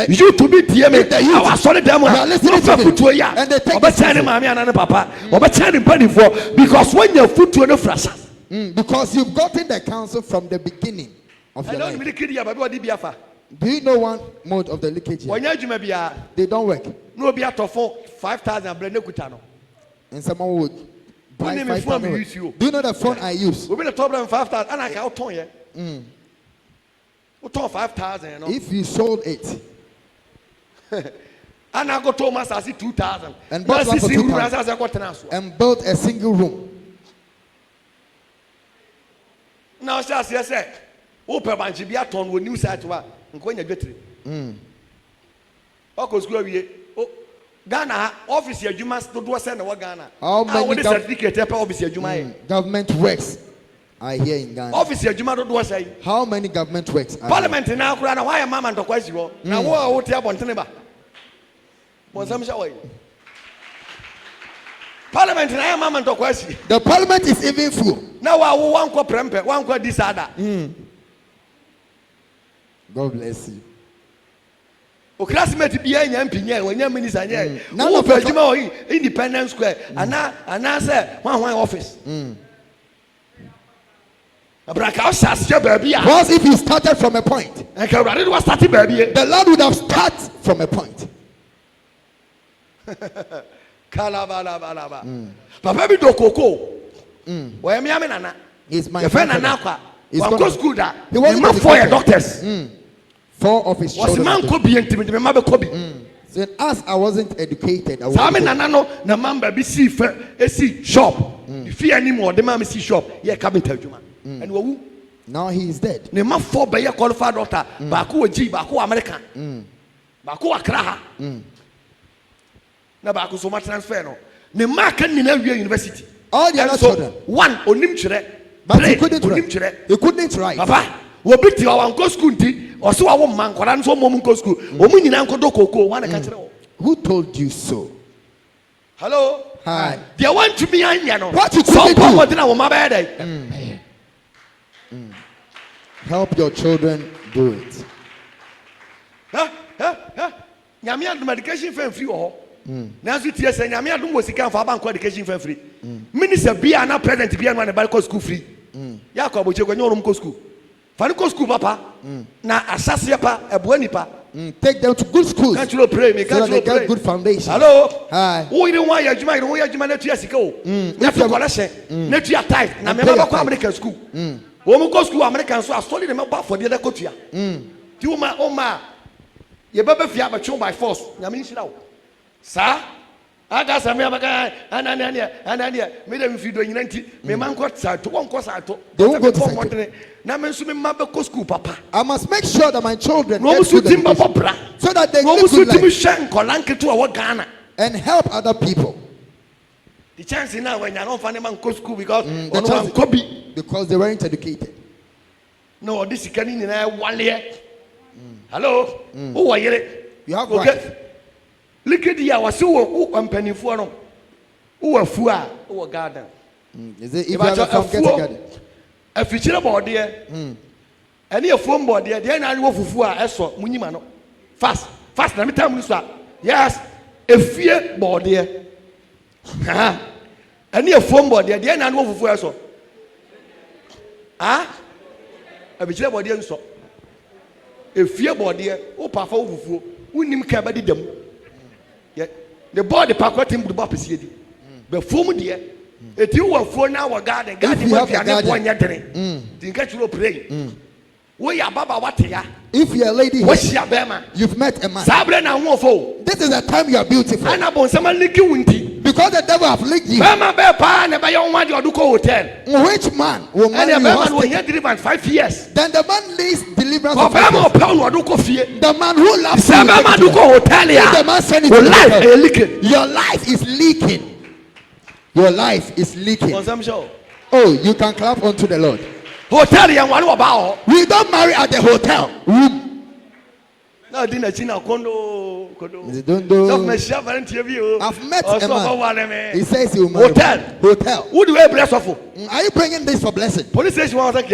A: YouTube bi tie me.
B: If the YouTube-
A: Ɛwɔ asɔre dɛm
B: You are
A: a
B: listening
A: wɔfa
B: to me.
A: futuo yi a
B: And they take
A: ɔbɛkyɛn ne
B: it
A: maame ana ne papa ɔbɛkyɛn ne mpanimfoɔ because wɔnya futuo no frasa.
B: because you've gotten the counsel from the beginning of your
A: Ɛna
B: life.
A: ɔnum kiri yɛ baabi wɔde bi afa.
B: Do you know one mode of the leakage here?
A: Wɔnya adwuma bia
B: They don't work.
A: na obi atɔ fo 5,000 brɛ ne kuta no.
B: And someone would buy
A: Wouldn't even phone
B: 5,000.
A: me use you.
B: Do you know the phone I use?
A: Obi na tɔ brɛ 5,000 ana ka ɔtɔn yɛ. Ɔtɔn 5,000 no.
B: If you sold it
A: Ana go to masasi 2,000.
B: And bought one for 2,000.
A: 2,000.
B: and built a single room,
A: Now say say open banchi bi aton wo new site wa nko nya dwetire. Oko school wie. Ghana office adwuma dodo se na wa Ghana.
B: How many
A: what certificate e pa office adwuma e?
B: government works are here in Ghana.
A: Office adwuma dodo se.
B: How many government works are
A: Parliament na akura na why mama ntokwa si ho. Na wo a wo te abontene ba. Mo sam sha wai. Parliament na mama ntokwa si.
B: The parliament is even full.
A: Na wa wo wanko prempe, wanko disada.
B: God bless you.
A: O classmate bi anya mpinya, wanya minister anya.
B: None
A: Wo
B: of
A: fa
B: us-
A: adwuma o Independence Square. Ana say one office. Abraka o sase baabi a.
B: Because if you started from a point,
A: Enka urade do start baabi e.
B: the Lord would have started from a point.
A: Kalabalaba. Papa bi do koko. Wo yemi ame nana.
B: He's my
A: Your friend
B: grandfather.
A: nana kwa.
B: He's
A: Wan go
B: gonna-
A: school da.
B: He wasn't
A: Ma for your
B: educated.
A: doctors.
B: 4 of his
A: Was
B: children.
A: man ko bi ntimi ma be ko bi.
B: Said, as I wasn't educated, I
A: Sa me
B: wasn't
A: nana no na mamba bi si fe esi shop. Fi anim o de ma me si shop. Ye carpenter adwuma. And wo
B: now he is dead.
A: ne ma for be ye qualified doctor. Ba ko G, ba ko American. Ba ko Accra ha. Na ba ko so ma transfer no. Ne ma kan ni na wie university.
B: All the
A: And
B: other
A: so,
B: children.
A: one onim kyerɛ.
B: But he
A: Three,
B: couldn't
A: onim
B: write.
A: kyerɛ.
B: He couldn't write.
A: Papa, wo bi ti wa nko school nti, o se wa wo man kwara nso mo nko school. O mu nyina nko do koko, wa na ka kyerɛ wo.
B: Who told you so?
A: Hello?
B: Hi.
A: They want to be anya no.
B: What you
A: so
B: couldn't do.
A: power na wo ma ba dai.
B: Help your children do it.
A: Ha? Nyame adum education fan free wo. Na so tie sɛ nyame adum wo sika fa ba nko education fan free. Minister bia na president bia no na ba ko school free. Ya ko aboche ko nyorum ko school. Fa ni ko school papa. Na asase pa eboa nipa.
B: Take them to good schools
A: Can't you pray me?
B: so
A: Can't
B: that they
A: you
B: get
A: pray?
B: good foundation.
A: Hello?
B: Hi.
A: Who you want your juma? You want your juma na tuya sika o. Na fi collection. Na tuya tithe. Na me
B: pay
A: ba
B: your
A: ko
B: tithe.
A: American school. Wo mu ko school American so asoli de me ba for de ko tuya. Ti o ma ye ba fi abacho by force. Nyame nshira wo. Sa? Aga sa me abaka anania me dem fi do nyina nti me man ko sa to won ko sa to.
B: They won't go to Sato.
A: Na me nso me ma be ko school papa.
B: I must make sure that my children
A: No
B: get
A: musu
B: good
A: timba
B: education
A: bobra.
B: so that they
A: No
B: live
A: musu
B: good
A: timi
B: life
A: hwe nkolanketo a wo Ghana.
B: and help other people
A: The chance now when you don't find man go school because
B: the
A: on
B: chance-
A: one copy.
B: because they weren't educated.
A: No, this is canning in one year. Hello? Who are you?
B: You have
A: Okay. Look at the hour so penny for no. Who are fua? Who are garden?
B: Is it if you have a farm, get a garden?
A: A future board there. And your phone board there. Then I go for fua. I saw Munimano. Fast. Let me tell you, sir. Yes. A fear board there. And your phone board there. Then I go for fua. So. Ah. A future board there. So. A fear board there. Oh, papa, who nim kabadi dem. Yeah. The board the park team the bop is here. The phone there. If you were for now a garden, garden will be a one year drink. You get to pray. We are Baba what ya?
B: If you're a lady,
A: what's your bema?
B: You've met a man.
A: Sabrina Wofo.
B: This is the time you are beautiful.
A: And upon someone licking windy.
B: Because the devil have licked you.
A: Bema bear pan and by your one your Duco hotel.
B: Which man will marry
A: you? And
B: will
A: get delivered 5 years.
B: Then the man leads deliverance
A: of the
B: man who loves
A: you.
B: The man said it. Your life is leaking. Your life is leaking. Oh, you can clap unto the Lord.
A: Hotel and one about.
B: We don't marry at the hotel room.
A: No, dinner China condo.
B: I've met a man. He says you marry. Hotel.
A: Who do you bless of?
B: Are you bringing this for blessing?
A: Police station was like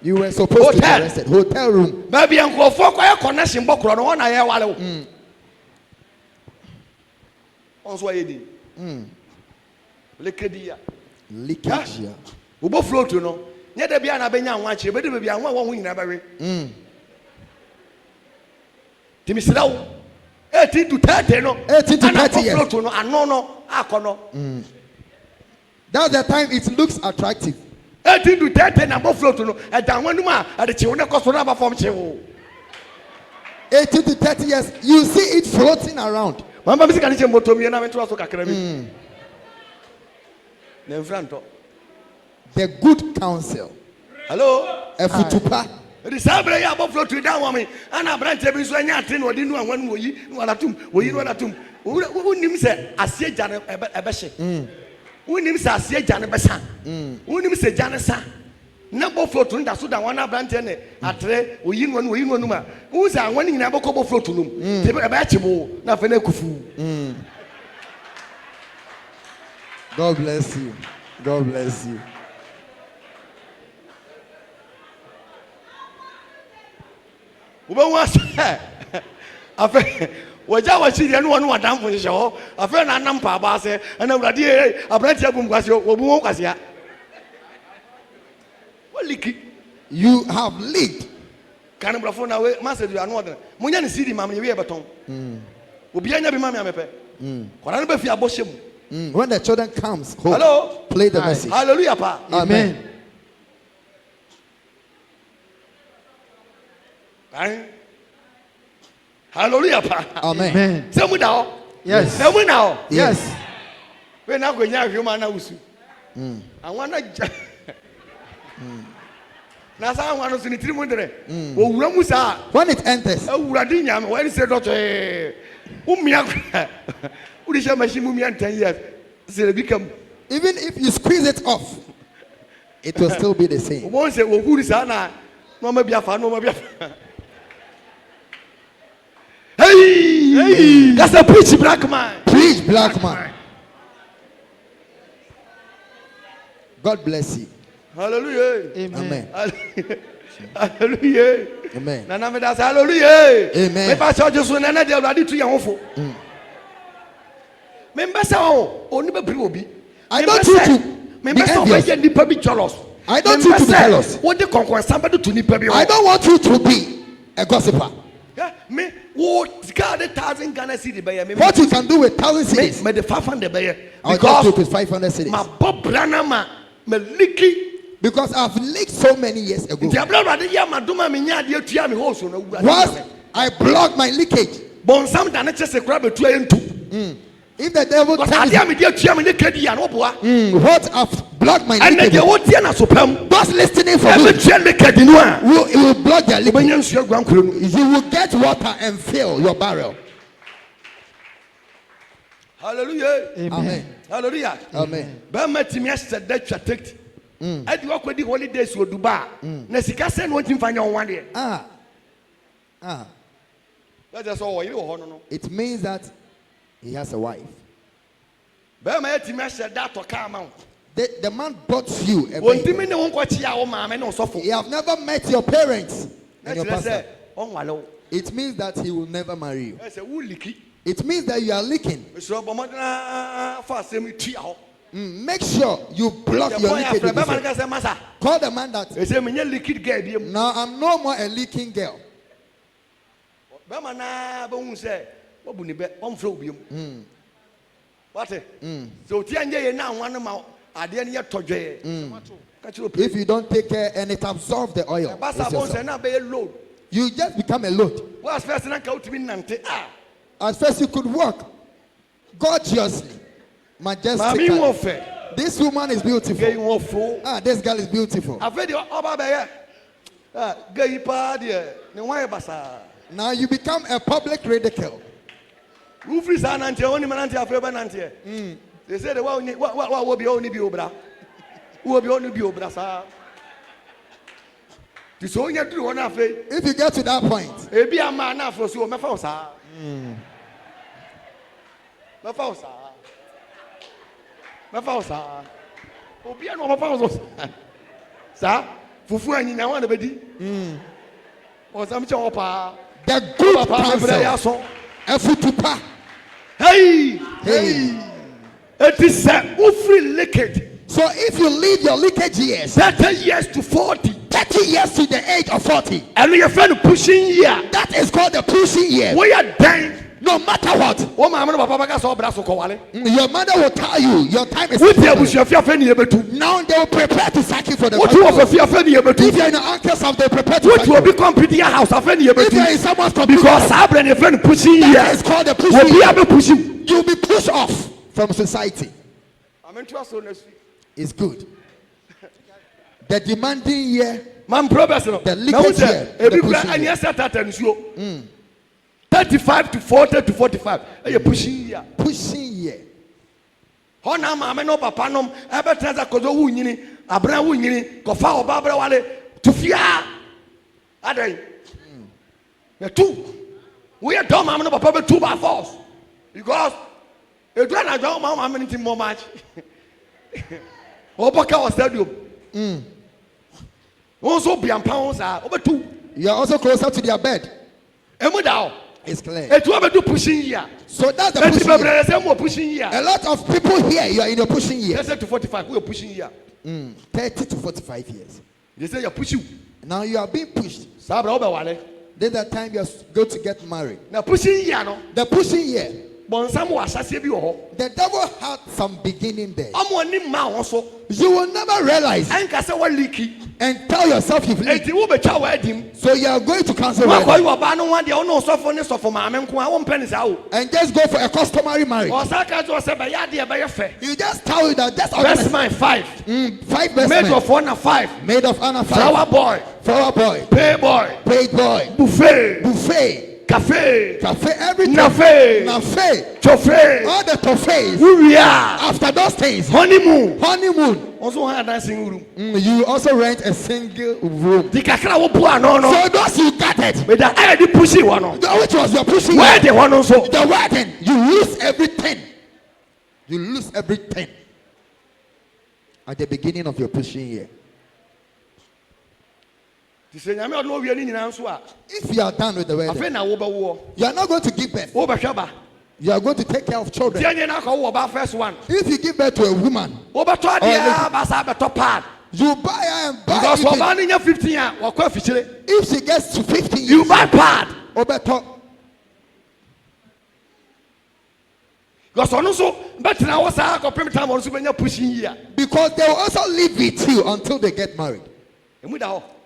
B: you were supposed to be arrested. Hotel room.
A: Maybe Uncle for quiet connection book on one I while. Also, I did. Likedia. We both float, you know. Yet there be an Abenya watch, but there will be a one wing never. Timislau 18 to 30, no
B: 18 to 30 years. That's the time it looks attractive.
A: 18 to 30 number float, no, and down one at the children cost for number from 18
B: to 30 years, you see it floating around.
A: Mama is going to motor me and I went to also Kakari.
B: The good counsel.
A: Hello,
B: Efutupa.
A: The Sabre above float to down woman, and I branch every so I think what didn't one way, one at tomb, who names a Jan Abashe. Who names a Sia Jan Abasa? Who names a Janessa? Number float to that so that one branch and a tray, we in one way, one woman. Who's a one in a book float to them? They were a batchable, nothing kufu.
B: God bless you. God bless you.
A: Was she anyone who done for the show? A friend and number bass, and a branch of Bumwasia. Well,
B: you have leaked.
A: Cannibal phone away, Master, you are not. Munyan City, Mammy, we have a tongue. Ubiana be Mammy, what I be a bosham.
B: When the children comes home,
A: hello,
B: play the message.
A: Hallelujah, pa.
B: Amen.
A: Hallelujah, pa.
B: Amen.
A: Tell me now.
B: Yes.
A: Tell me now.
B: Yes.
A: We're not going to have human house. I want to. Now, I want to see the 300.
B: When it enters,
A: when it said, Doctor, who is your machine 10 years? Become
B: even if you squeeze it off, it will still be the same.
A: Once it will who is Anna? No, maybe a fan, no, maybe a fan. Hey, that's a preach black man.
B: Preach black man. God bless you.
A: Hallelujah.
B: Amen.
A: Hallelujah.
B: Amen.
A: Nana me das hallelujah.
B: Amen.
A: Me pa so Jesu na na de awurade tu yan hofo. Me mbesa o oni be bri obi.
B: I don't want to
A: me mbesa o be nipa bi jealous.
B: I don't want you to be jealous.
A: What the concern somebody to nipa bi.
B: I don't want you to be a gossiper.
A: Yeah, me what God 1,000 Ghana cedi be me.
B: What you can do with 1,000 cedis?
A: Me the 500 be
B: because it is 500 cedis.
A: My bob brana ma me liki.
B: Because I've leaked so many years ago. Once I blocked my leakage. If the devil what I've blocked my leakage. Those listening for me, you will block their leakage. You will get water and fill your barrel.
A: Hallelujah.
B: Amen.
A: Hallelujah.
B: Amen.
A: I do work with the holidays with Dubai. Nesika send what you find on one day.
B: It means that he has a wife. The man bought you a vehicle. He have never met your parents and your pastor. It means that he will never marry you. It means that you are leaking. Make sure you block your leakage. Call the man that. Now I'm no more a leaking girl. If you don't take care and it absorbs the oil, you just become a load. At first you could walk gorgeously, majestically. This woman is beautiful. This girl is beautiful. Now you become a public ridicule.
A: They say the one will be only Biobra. Who will be only Biobra.
B: If you get to that point,
A: be a man for so Mafausa. Mafausa. Obiano Mafausa. Sir, Fufu and you want to be. Or some chopa.
B: The good counsel. Efutupa.
A: Hey. It is a free leakage.
B: So if you leave your leakage years,
A: 30 years to 40,
B: 30 years to the age of 40,
A: and your friend pushing year,
B: that is called the pushing year.
A: We are dying.
B: No matter what, your mother will tell you your time is up. Now they will prepare to sack you for the Bible. If you're in the uncle's house, they prepare to sack you. If you're in someone's computer, that is called the pushing year. You'll be pushed off from society. It's good. The demanding year, the leakage year, the pushing year.
A: 35 to 40 to 45. Pushing year.
B: Pushing year.
A: Hona mama no papa nom ebe transa kozo wu nyini abran wu nyini kofa obabra wale tufia adan the two we are dom mama no papa be 2 by 4 because e do na jo mama minute more match oboka was stadium also be ampa sa obe 2
B: you are also closer to their bed.
A: Emudao.
B: It's clear.
A: Pushing year.
B: So that's the pushing year. A lot of people here, you are in your pushing year.
A: 30 to 45, we are pushing year.
B: 30 to 45 years.
A: They say you're pushing.
B: Now you are being pushed. Then the time you're going to get married.
A: Now pushing year, no?
B: The pushing year. The devil had some beginning there. You will never realize and tell yourself you've leaked. So you are going to cancel and just go for a customary marriage. You just tell you that just
A: best man 5.
B: 5 best
A: made
B: men.
A: of honor 5.
B: Made of honor 5.
A: Flower boy. Pay boy. Buffet. Cafe,
B: everything.
A: Nafe, Tofe,
B: all the tofes. After those things,
A: honeymoon.
B: Also have a dancing room. You also rent a single room.
A: So
B: those you got it.
A: But the pushing one.
B: Which was your pushing?
A: Where the one also?
B: The wedding. You lose everything. At the beginning of your pushing year. If you are done with the wedding, you are not going to give birth. You are going to take care of children. If you give birth to a woman, you buy her and buy
A: because 15 years.
B: If she gets to 15 years,
A: you buy pad. Because
B: they will also live with you until they get married.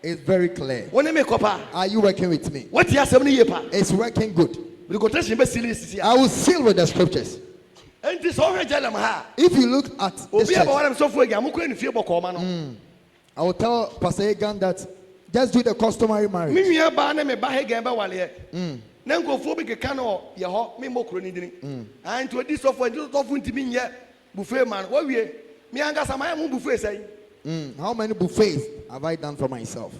B: It's very clear. Are you working with me? It's working good. I will seal with the scriptures. If you look at this church, I will tell Pastor Egan that just do the customary marriage. How many buffets have I done for myself?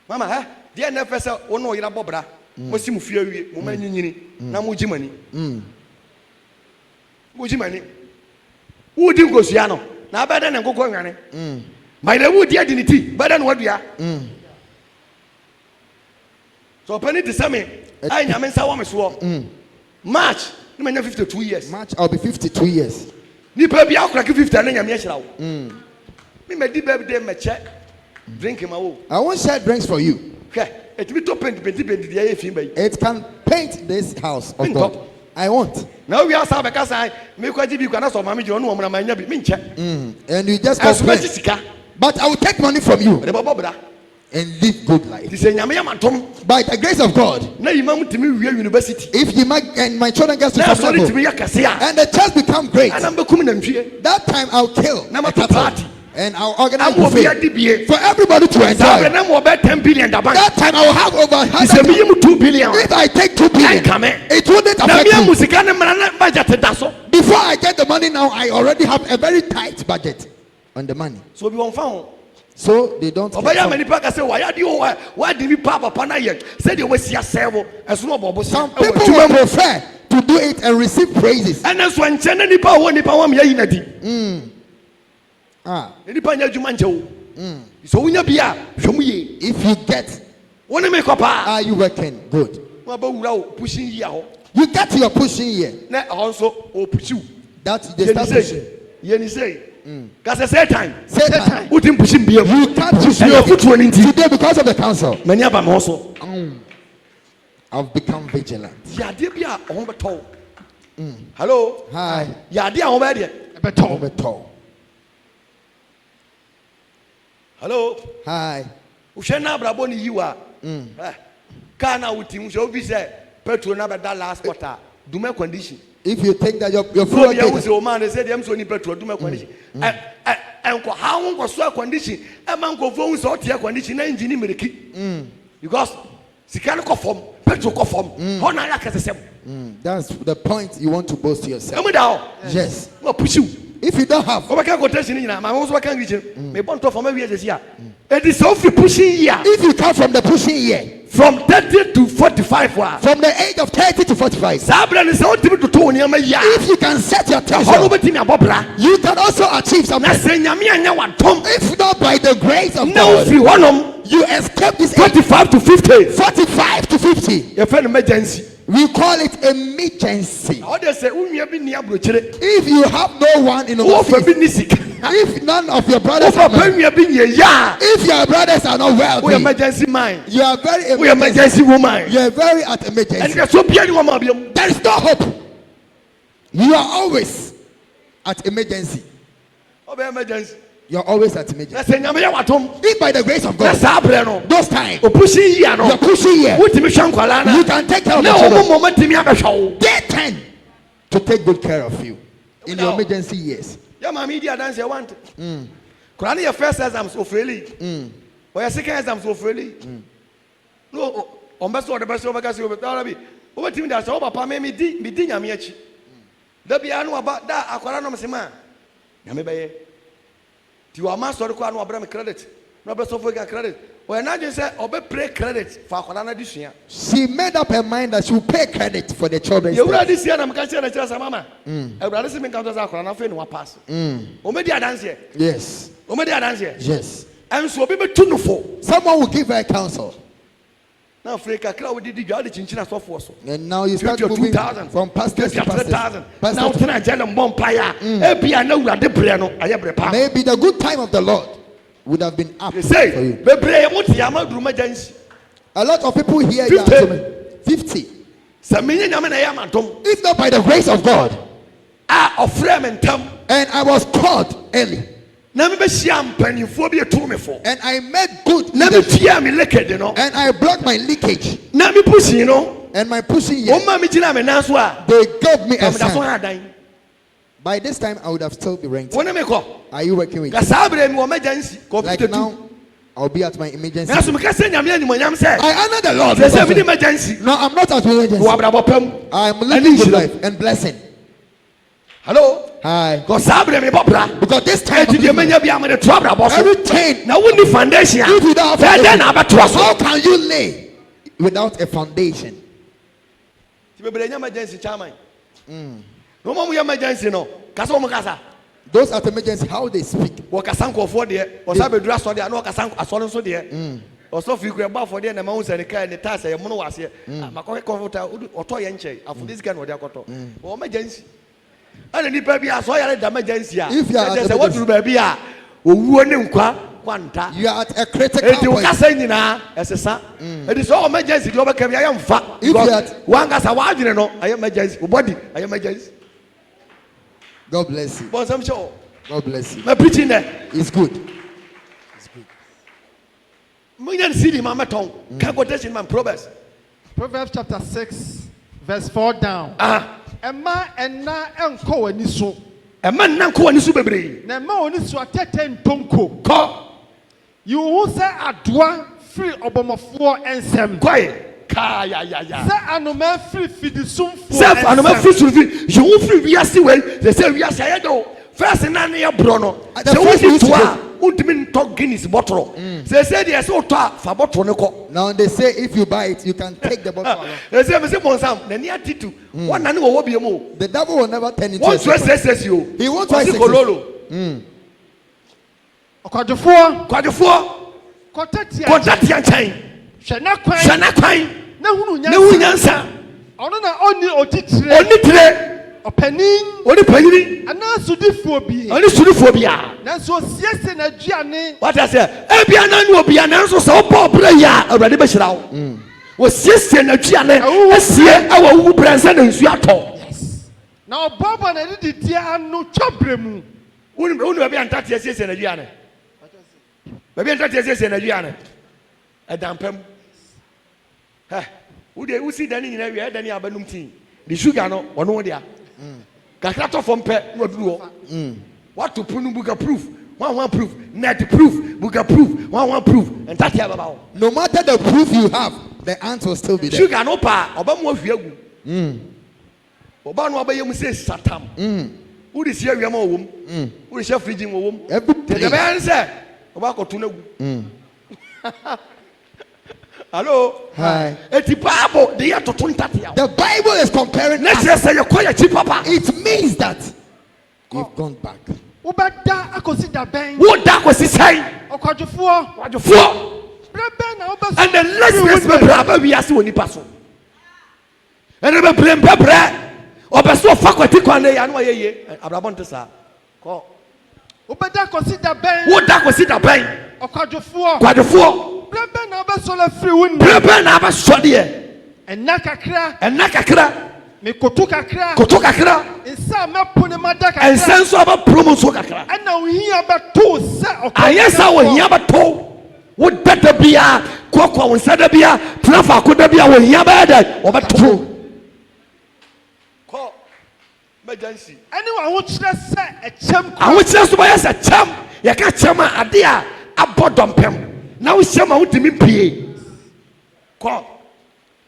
A: Mama, dear never said, oh no, you're a bobra. Mosi mu fie wie, mo ma nyinyini na mo gimani. Mo gimani. Wudi ngosua no, na abeda na nkokɔ nwane. My the wood dignity, better than what we are. So penny to send me. I am in Sawamaswa. March, you may 52 years.
B: March, I'll be 52 years.
A: You probably out like 50 and I'm yes. Me may deep baby my check. Drink him.
B: I won't share drinks for you.
A: Okay, it will open the
B: it can paint this house of God. I won't.
A: Now we are because I make quite you cannot so mammy, you know, I'm my
B: and you just complain. But I will take money from you and live good life. By the grace of God, if you and my children get to some level, and the church become great, that time I'll kill a cattle and I'll organize buffet for everybody to enjoy. That time I will have over 2 billion. If I take 2 billion, it wouldn't affect me. Before I get the money now, I already have a very tight budget on the money.
A: So we won't found.
B: So they don't.
A: Many people say, why did we pop upon a year? Say they was your servo as no bubble.
B: Some people will prefer to do it and receive praises.
A: And that's when Chenny Power Nipa Unity. So we be
B: if you get,
A: want to make up,
B: are you working good?
A: Pushing you.
B: You get your pushing here.
A: Also, push you.
B: That's the pushing.
A: You say. Because I said time.
B: You can't push me today because of the council.
A: Many of them also.
B: I've become vigilant.
A: Hello.
B: Hi.
A: Hello.
B: Hi.
A: Ushena braboni you are. Kana uti show be say petrol na beda last quarter. Do my condition.
B: If you think that your fuel
A: man they said them so ni petrol do my condition. And how go so condition e man go phone so tie condition na engine mereki. Because sikana ko form petrol ko form. How na ya kesesem.
B: That's the point you want to boast yourself. Yes.
A: No push you.
B: If you don't have,
A: my also can reach me born to from every year. It is so pushing here.
B: If you come from the pushing year,
A: from 30 to 45,
B: from the age of 30 to 45,
A: if
B: you can set your target, you can also achieve something. If not by the grace of God, you escape this
A: 45 to 50.
B: 45 to 50.
A: Your friend emergency.
B: We call it emergency. If you have no one in overseas, if none of your brothers are well, if your brothers are not wealthy,
A: emergency mind.
B: You are very
A: emergency woman.
B: You are very at emergency. There is no hope. You are always at emergency. You are always at emergency. If by the grace of God, those times you're pushing here, you can take care of the children. They tend to take good care of you in your emergency years.
A: Yeah, my media dance you want. Kurani your first exams of freely. Or your second exams of freely. No, on best of the best of us over Tarabi. Over team that's all papa me di nyamiachi. There be anu about that aquarano sema. Yamibaye. You are master of Abraham credit. No best of credit. When I just said, Obe pray credit for Aquarana this year.
B: She made up her mind that she will pay credit for the children.
A: You already this year, I'm going to tell you, Mama. I will listen to Aquarana for no pass. Omedia dance here.
B: Yes.
A: Omedia dance here.
B: Yes.
A: And so people tune for.
B: Someone will give her counsel.
A: Now, Africa, crowd did the jolly chinchina software.
B: And now you start moving from pastors to pastors.
A: Now, I tell them, Bompire.
B: Maybe the good time of the Lord would have been up for you. A lot of people here 50. If not by the grace of God, and I was called early. And I made good and I brought my leakage and my pushing here. They gave me a sign. By this time I would have still been renting. Are you working with me? Like now I'll be at my emergency. I honor the Lord. No, I'm not at my emergency. I'm living good life and blessing.
A: Hello.
B: Hi.
A: Because
B: this time
A: every chain now with the foundation.
B: If you don't have foundation, how can you lay without a foundation.
A: Emergency chairman. No more emergency no. Kasa.
B: Those at emergency, how they speak.
A: Wakasanko for there, or Sabe dress or there, no Kasanko, as well so there. Or so few about for there, and the mountains and the car and the task, and Mono was here. Macoy comforter or toy enche, after this gun or their cotton. Or emergency. And the baby, I saw the emergency. If you are what to baby,
B: you are at a critical point.
A: As a son, it is all emergency. Global career, I am fat. If you are one gas, I am emergency. Body, I am emergency.
B: God bless you.
A: But I'm sure.
B: God bless you.
A: My preaching there
B: is good.
A: It's good. We don't see the mama tongue. Quotation man Proverbs.
C: Proverbs chapter 6, verse 4 down. Emma and na enko ani so.
A: Emma na enko ani so bebre.
C: Na emma oni so atete ntonko.
A: Ko.
C: You who say adoa free obomofo ensem.
A: Quiet. Ya.
C: Say anoma free fidisumfo.
A: Say anoma free survi. You who free we are see well. They say we are say do. First na na brono. So we see to ultimate talk Guinness bottle. They say they so to fa bottle ne ko.
B: Now they say if you buy it you can take the bottle along.
A: They say me say monsam na ni atitu. One na ni wo bi mo.
B: The devil will never turn into
A: a second. He
B: wants to
A: kololo. Kwadefo. Kontati anchen. Shana kwan.
C: Na hunu
A: nyansa.
C: Ono na oni otitire.
A: Onitire.
C: Opanin.
A: Oni panini.
C: Ana sudifo bi.
A: Oni sudifo bia.
C: Na so siese na duane.
A: What I say? Ebia na nu obia na so so bo bra ya awrade be hira wo. Wo siese na duane. Esie awu wu bransa na nsu ato.
C: Na obobo na didi anu chobremu.
A: Unu be bia ntati siese na duane. Be bia ntati siese na duane. Edampem. Who see Danny in area, Danny Abanum tea. The sugar no, or no dia. Kakato from pet, no do. What to prove book proof? One proof, net proof, book proof, one proof, and that about.
B: No matter the proof you have, the answer will still be there.
A: Sugar no pa, Obama of you. Obama obey you say Satam. Who is here, your mom? Who is your freezing womb? The man said, Obako to know. Hello.
B: Hi.
A: The
B: Bible is comparing.
A: Let's just say papa.
B: It means that you've gone back.
A: What that was his say? And the let's we are seeing person. And remember blame pepper. Or beso faculty kwande ya no ye. Abrabon tesa. Ko. What that was it ben? Kwadefo.
C: Blebe na ba so la free win.
A: Blebe na ba so de.
C: Enna kakra. Me koto kakra. Ensa me pone mada kakra.
A: Ensa so ba promo so kakra.
C: Enna wo hia ba to se okwa.
A: Ayesa wo hia ba to. Wo beta bia, kokwa wo nsa da bia, trafa ko da bia wo hia ba da. Wo ba to. Ko emergency.
C: Anyone who kire se echem.
A: Awo kire so ba ya se chem. Ya ka chem ade a abodompem. Now shema utimi pie. Come.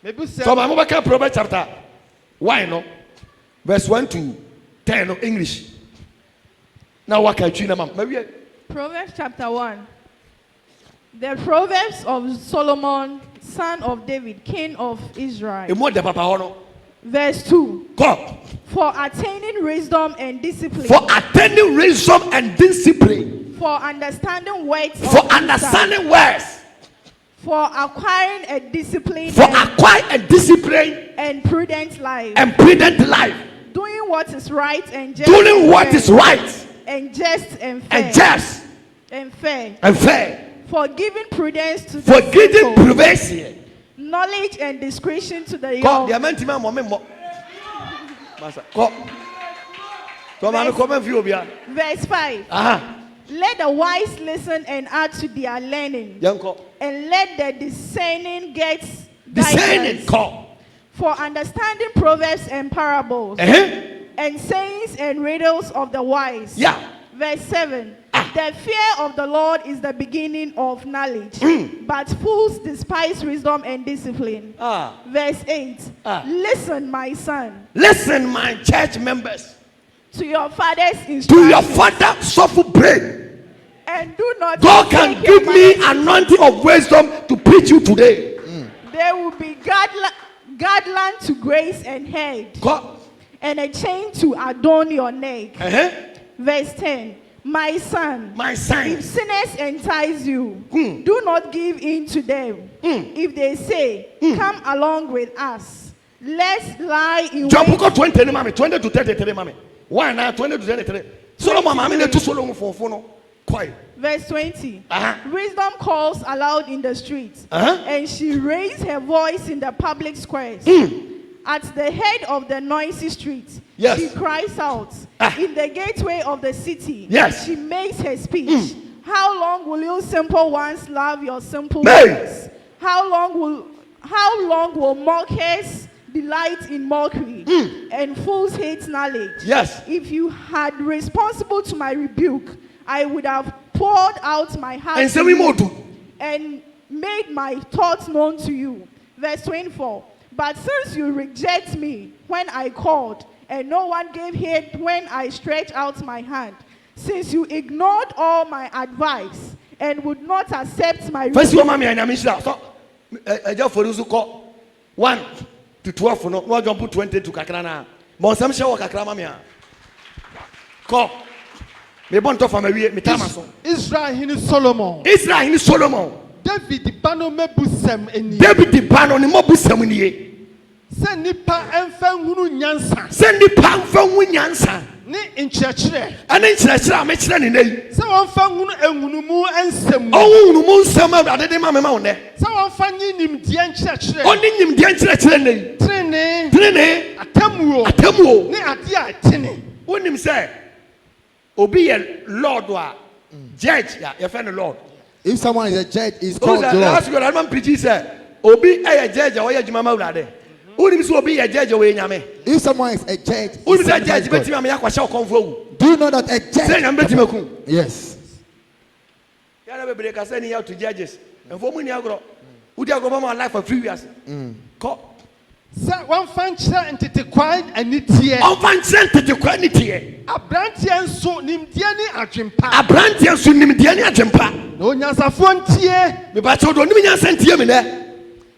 C: Maybe say.
A: So my mobile Proverbs chapter. Why no? Verse 1 to 10 of English. Now what can you know? Maybe.
D: Proverbs chapter 1. The Proverbs of Solomon, son of David, king of Israel. Verse 2.
A: God.
D: For attaining wisdom and discipline.
A: For attaining wisdom and discipline.
D: For understanding words.
A: For understanding words.
D: For acquiring a discipline.
A: For acquiring a discipline.
D: And prudent life.
A: And prudent life.
D: Doing what is right and just.
A: Doing what is right.
D: And just and fair.
A: And just.
D: And fair.
A: And fair.
D: For giving prudence to the
A: simple. For giving prudence.
D: Knowledge and discretion to the young. Verse 5. Let the wise listen and add to their learning. And let the discerning get guidance. For understanding proverbs and parables. And sayings and riddles of the wise. Verse 7. The fear of the Lord is the beginning of knowledge. But fools despise wisdom and discipline. Verse 8. Listen, my son.
A: Listen, my church members.
D: To your father's instruction.
A: To your father, suffer brain.
D: And do not.
A: God can give me anointing of wisdom to preach you today.
D: There will be garland to grace and head, and a chain to adorn your neck. Verse 10. My son, if sinners entice you, do not give in to them. If they say, come along with us, let's lie in
A: wait. 20 to 33, mommy. Why now 20 to 33? Solomon, mommy, let to Solomon for quiet.
D: Verse 20. Wisdom calls aloud in the streets, and she raised her voice in the public squares. At the head of the noisy streets, she cries out. In the gateway of the city, she makes her speech. How long will you simple ones love your simple words? How long will mockers delight in mockery, and fools hate knowledge? If you had responsible to my rebuke, I would have poured out my heart and made my thoughts known to you. Verse 24. But since you reject me when I called, and no one gave heed when I stretched out my hand, since you ignored all my advice and would not accept my
A: first one, mommy, and I so I just for you call 1 to 12 no jump put 20 to kakrana. But some show kakra mommy. Call me born to family me tamaso.
C: Israel in Solomon. David bano me busem eni.
A: David bano ni mo busem ni.
C: Send nipa enfa hunu nyansa.
A: Send nipa enfa hunu nyansa.
C: Ni nkyerɛkyerɛ.
A: Ani nkyerɛkyerɛ a me kyerɛ ni nei.
C: Sɛ wɔmfa hunu enhunumu ensɛm.
A: Ohunu nsɛm a ade de ma me ma wo ne.
C: Sɛ wɔmfa nyi nimdeɛ nkyerɛkyerɛ.
A: Oni nimdeɛ nkyerɛkyerɛ nei. Trene. Atamuo.
C: Ni ade a tene.
A: Wonim sɛ obi yɛ lord wa judge ya yɛfɛ no lord.
B: If someone is a judge, is called Lord.
A: Last year, I remember preaching say, "Obi a judge, or a jima maulade." Who is obi a judge away nyame?
B: If someone is a judge,
A: who is a judge? Bet me me akwasha konfo.
B: Do you know that a judge?
A: Say nyame bet me ku.
B: Yes.
A: Yalla be break say ni out to judges. And for me ni agro. Who dey go my life for 3 years? Ko.
C: Sɛ wɔmfa nkyerɛ ntete kwan ani tie.
A: Ɔmfa nkyerɛ ntete kwan ani tie.
C: Abranteɛ nso nimdeɛ ne adwempa.
A: Abranteɛ nso nimdeɛ ne adwempa.
C: Na onyansafoɔ ntie.
A: Me ba kyɛw do nim nyansa ntie me ne.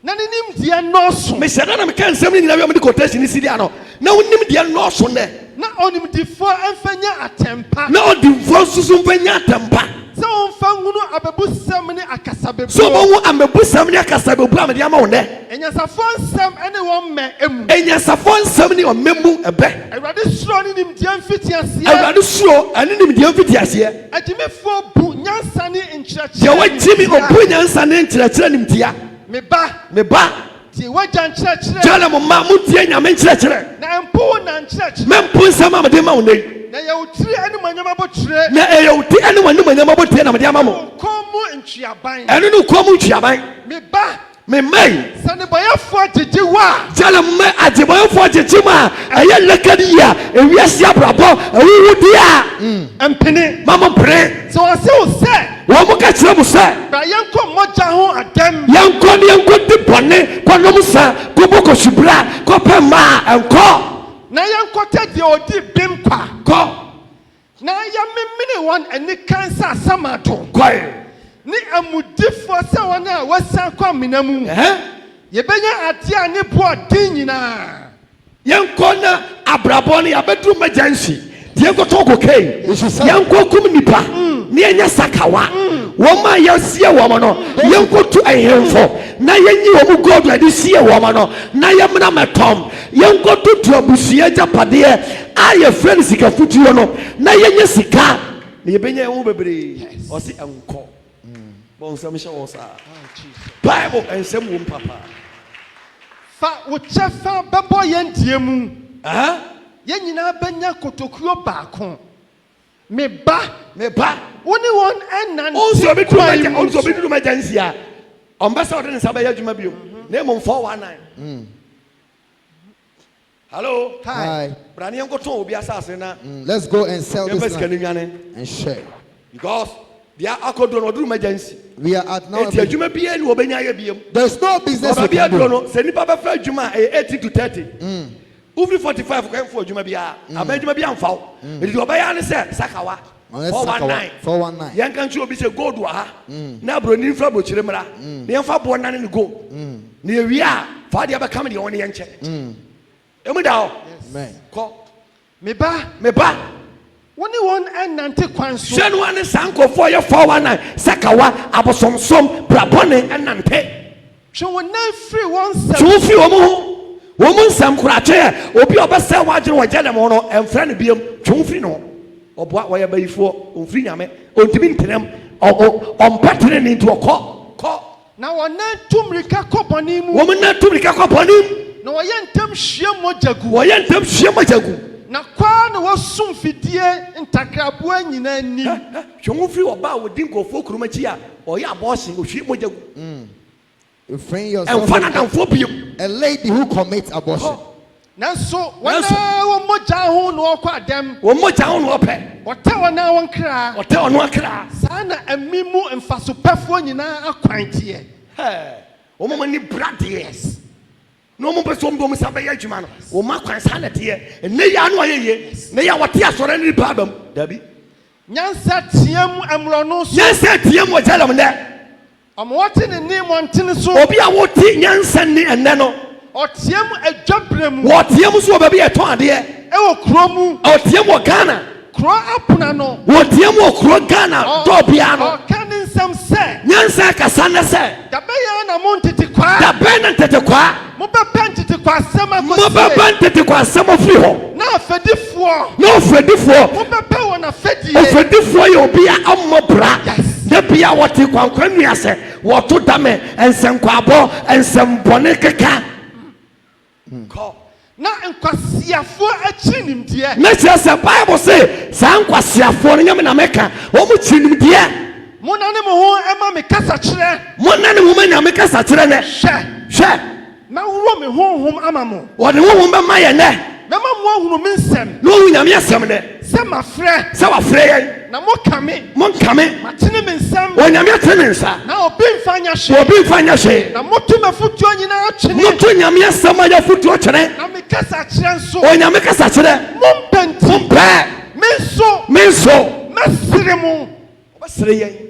C: Na ne nimdeɛ nɔɔso.
A: Me hyɛ na me ka nsɛm ni nyina wi am de quotation si dia no. Na wo nimdeɛ nɔɔso ne.
C: Na onimdifoɔ ɛmfa nya atempa.
A: Na odifoɔ susu mfa nya atempa.
C: Sɛ wɔmfa hunu abɛbusɛm ne akasa bebree.
A: So wɔn amebusɛm ne akasa bebree amede ama wo ne.
C: Enyansafoɔ nsɛm ɛne wɔn mɛ emu.
A: Enyansafoɔ nsɛm ne ɔmɛmu ɛbɛ.
C: Awurade suro ne nimdeɛ mfiti aseɛ.
A: Awurade suro ɛne nimdeɛ mfiti aseɛ.
C: Agyimifoɔ bu nyansa ne nkyerɛkyerɛ.
A: Deɛ wagyimi ɔbu nyansa ne nkyerɛkyerɛ nimdeɛ.
C: Me ba. Tie wagya nkyerɛkyerɛ.
A: Jɔlɛ mo ma mo tie nyame nkyerɛkyerɛ.
C: Na mpo na nkyerɛkyerɛ.
A: Mɛmpo nsɛm a mede ma wo ne.
C: Na yɛwo tiri ɛne manyama bɔtwerɛ.
A: Na ɛyɛ wo ti ɛne manyama bɔtwerɛ na mede ama mo.
C: Kɔn mu ntweaban.
A: Ɛno ne kɔn mu ntweaban.
C: Me ba.
A: Me mai.
C: Sanibɔyɛfoɔ gyegye wa.
A: Jɔlɛ mo ma agyebɔyɛfoɔ gyegye ma ɛyɛ lɛkɛdi yi a ewiase abrabɔ ɛwuwudi a.
C: Mpene.
A: Mama mpene.
C: Sɛ wɔse wo sɛ.
A: Wɔn mo ka kyerɛ mo sɛ.
C: Bra yɛnkɔ mmɔgya ho adɛm.
A: Yɛnkɔ ne yɛnkɔ di bɔne kɔnom sa kɔbɔ kɔsubira kɔpɛ mmaa ɛnkɔ.
C: Na yɛnkɔtɛ deɛ ɔdi bem kwa.
A: Kɔ.
C: Na yɛmemene wɔn ani kan sɛ asamato.
A: Kɔɛ.
C: Ne amudifoɔ sɛ wɔn a wɔsan kɔ amena mu. Yɛbɛnya adeɛ a ne boɔ den nyinaa.
A: Yɛnkɔ na abrabɔ ne yɛbɛduru magyansi. Deɛ nkɔtɔ kokain. Yɛnkɔ kum nipa. Ne yɛnyɛ sakawa. Wɔn a yɛsie wɔn no yɛnkɔtu ahemfo na yɛnyi wɔn gold a yɛde sie wɔn no na yɛmena mɛtɔm. Yɛnkɔtu tu abusua gyapadeɛ a yɛfrɛ no sika futuo no na yɛnyɛ sika. Na yɛbɛnya ɛho bebree. Ɔsi ɛnkɔ. Bɔn nsɛm hyɛ wɔ saa. Bible nsɛm wɔ mu papa.
C: Fa wo kyɛfa bɛbɔ yɛn die mu. Yɛn nyinaa bɛnya kotokuo baako. Me ba. Wo ne wɔn ɛnante.
A: Ɔnso bi duru magyansi a ɔmbɛsɛ ɔde ne nsa bɛyɛ adwuma bio. Na emu 419. Hello.
B: Hi.
A: Brani yɛnkɔtɔn obi asase na.
B: Let's go and sell this
A: land
B: and share.
A: Because they are akodo no duru magyansi.
B: We are at now.
A: Eti adwuma bi eni obenya yɛ biem.
B: There's no business.
A: Oba bi aduro no sɛ nipa bɛfɛ adwuma 80 to 30. Uvri 45 kwan fo adwuma bia. Aba adwuma bia mfaw. Eti obaya ne sɛ sakawa. 419 yanka nchi obi se gold wa ha na bro ni fra bo chiremra na yanfa bo nane ne go na ewia fa dia be kam de won yenche emu da o amen ko
C: me ba woni won enante kwan so
A: hwenu ane sankofo ye 419 sakawa abosomsom brabone enante
C: hwe won na free won sem
A: chufi wo mu nsam kurache obi obese wagere wagele mo no emfra ne biem chufi no oboa wo ye bayifo omfiri nyame ontimi ntenem ompatere ni nto ko
C: na won na tumrika koboni mu
A: wo mu na tumrika koboni mu
C: na wo ye ntem hwie mojagu na kwa na wasum fidie ntakrabo nyina ni
A: hwomfiri oba wo dinkofo kurumachi a oye abortion ohwie mojagu
B: refrain yourself a lady who commits abortion.
C: Nanso wana wo moja ho no kwa adem
A: wo moja ho no pe
C: ote wana won kra sana amimu mfaso pefo nyina akwantie
A: wo mo ni brothers no mo person bo mo sabe ya adwuma no wo ma kwan sana de ne ya no ayeye ne ya wote asore ni babam dabi
C: nyansa tiam amro no so
A: nyansa tiam wo jalam ne
C: amwote ne ni montene so
A: obi a woti nyansa ni enne no
C: otiam adwabrem
A: wotiam so obabi eton ade
C: e wo kromu
A: otiam wo Ghana
C: kro apuna no
A: wotiam wo kro Ghana do bia no
C: kanin sam se
A: nyansa kasa ne se
C: da be ya na montete kwa
A: da be na ntete kwa
C: mo be pentete kwa sema ko
A: mo be pentete kwa sema firi ho
C: na afedifo
A: mo
C: be pe wona fedie
A: afedifo ye obi a amobra de bia wote kwankwan nuase woto dame ensenkwabo ensembone keka
C: na nkwasiafo achi nimdie
A: na chese Bible say sa nkwasiafo no nyame na meka wo mu chi nimdie
C: mona ne mo ho ema me kasa kire
A: mona ne mo manya me kasa kire ne hwe
C: na wo me honhom ama mo
A: wo de honhom be maye ne
C: mema mo hunu me nsem
A: no hu nyame asem ne
C: se ma frɛ
A: se wa frɛ yen
C: na mo kame matene me nsem
A: wo nyame atene nsa
C: na obi mfanya hwe na motu mafutuo nyina atwene
A: motu nyame asem aya futuo twene
C: na me kasa kire nso
A: wo nyame kasa kire
C: mo mpɛ
A: me nso
C: mesire mo
A: obasire yen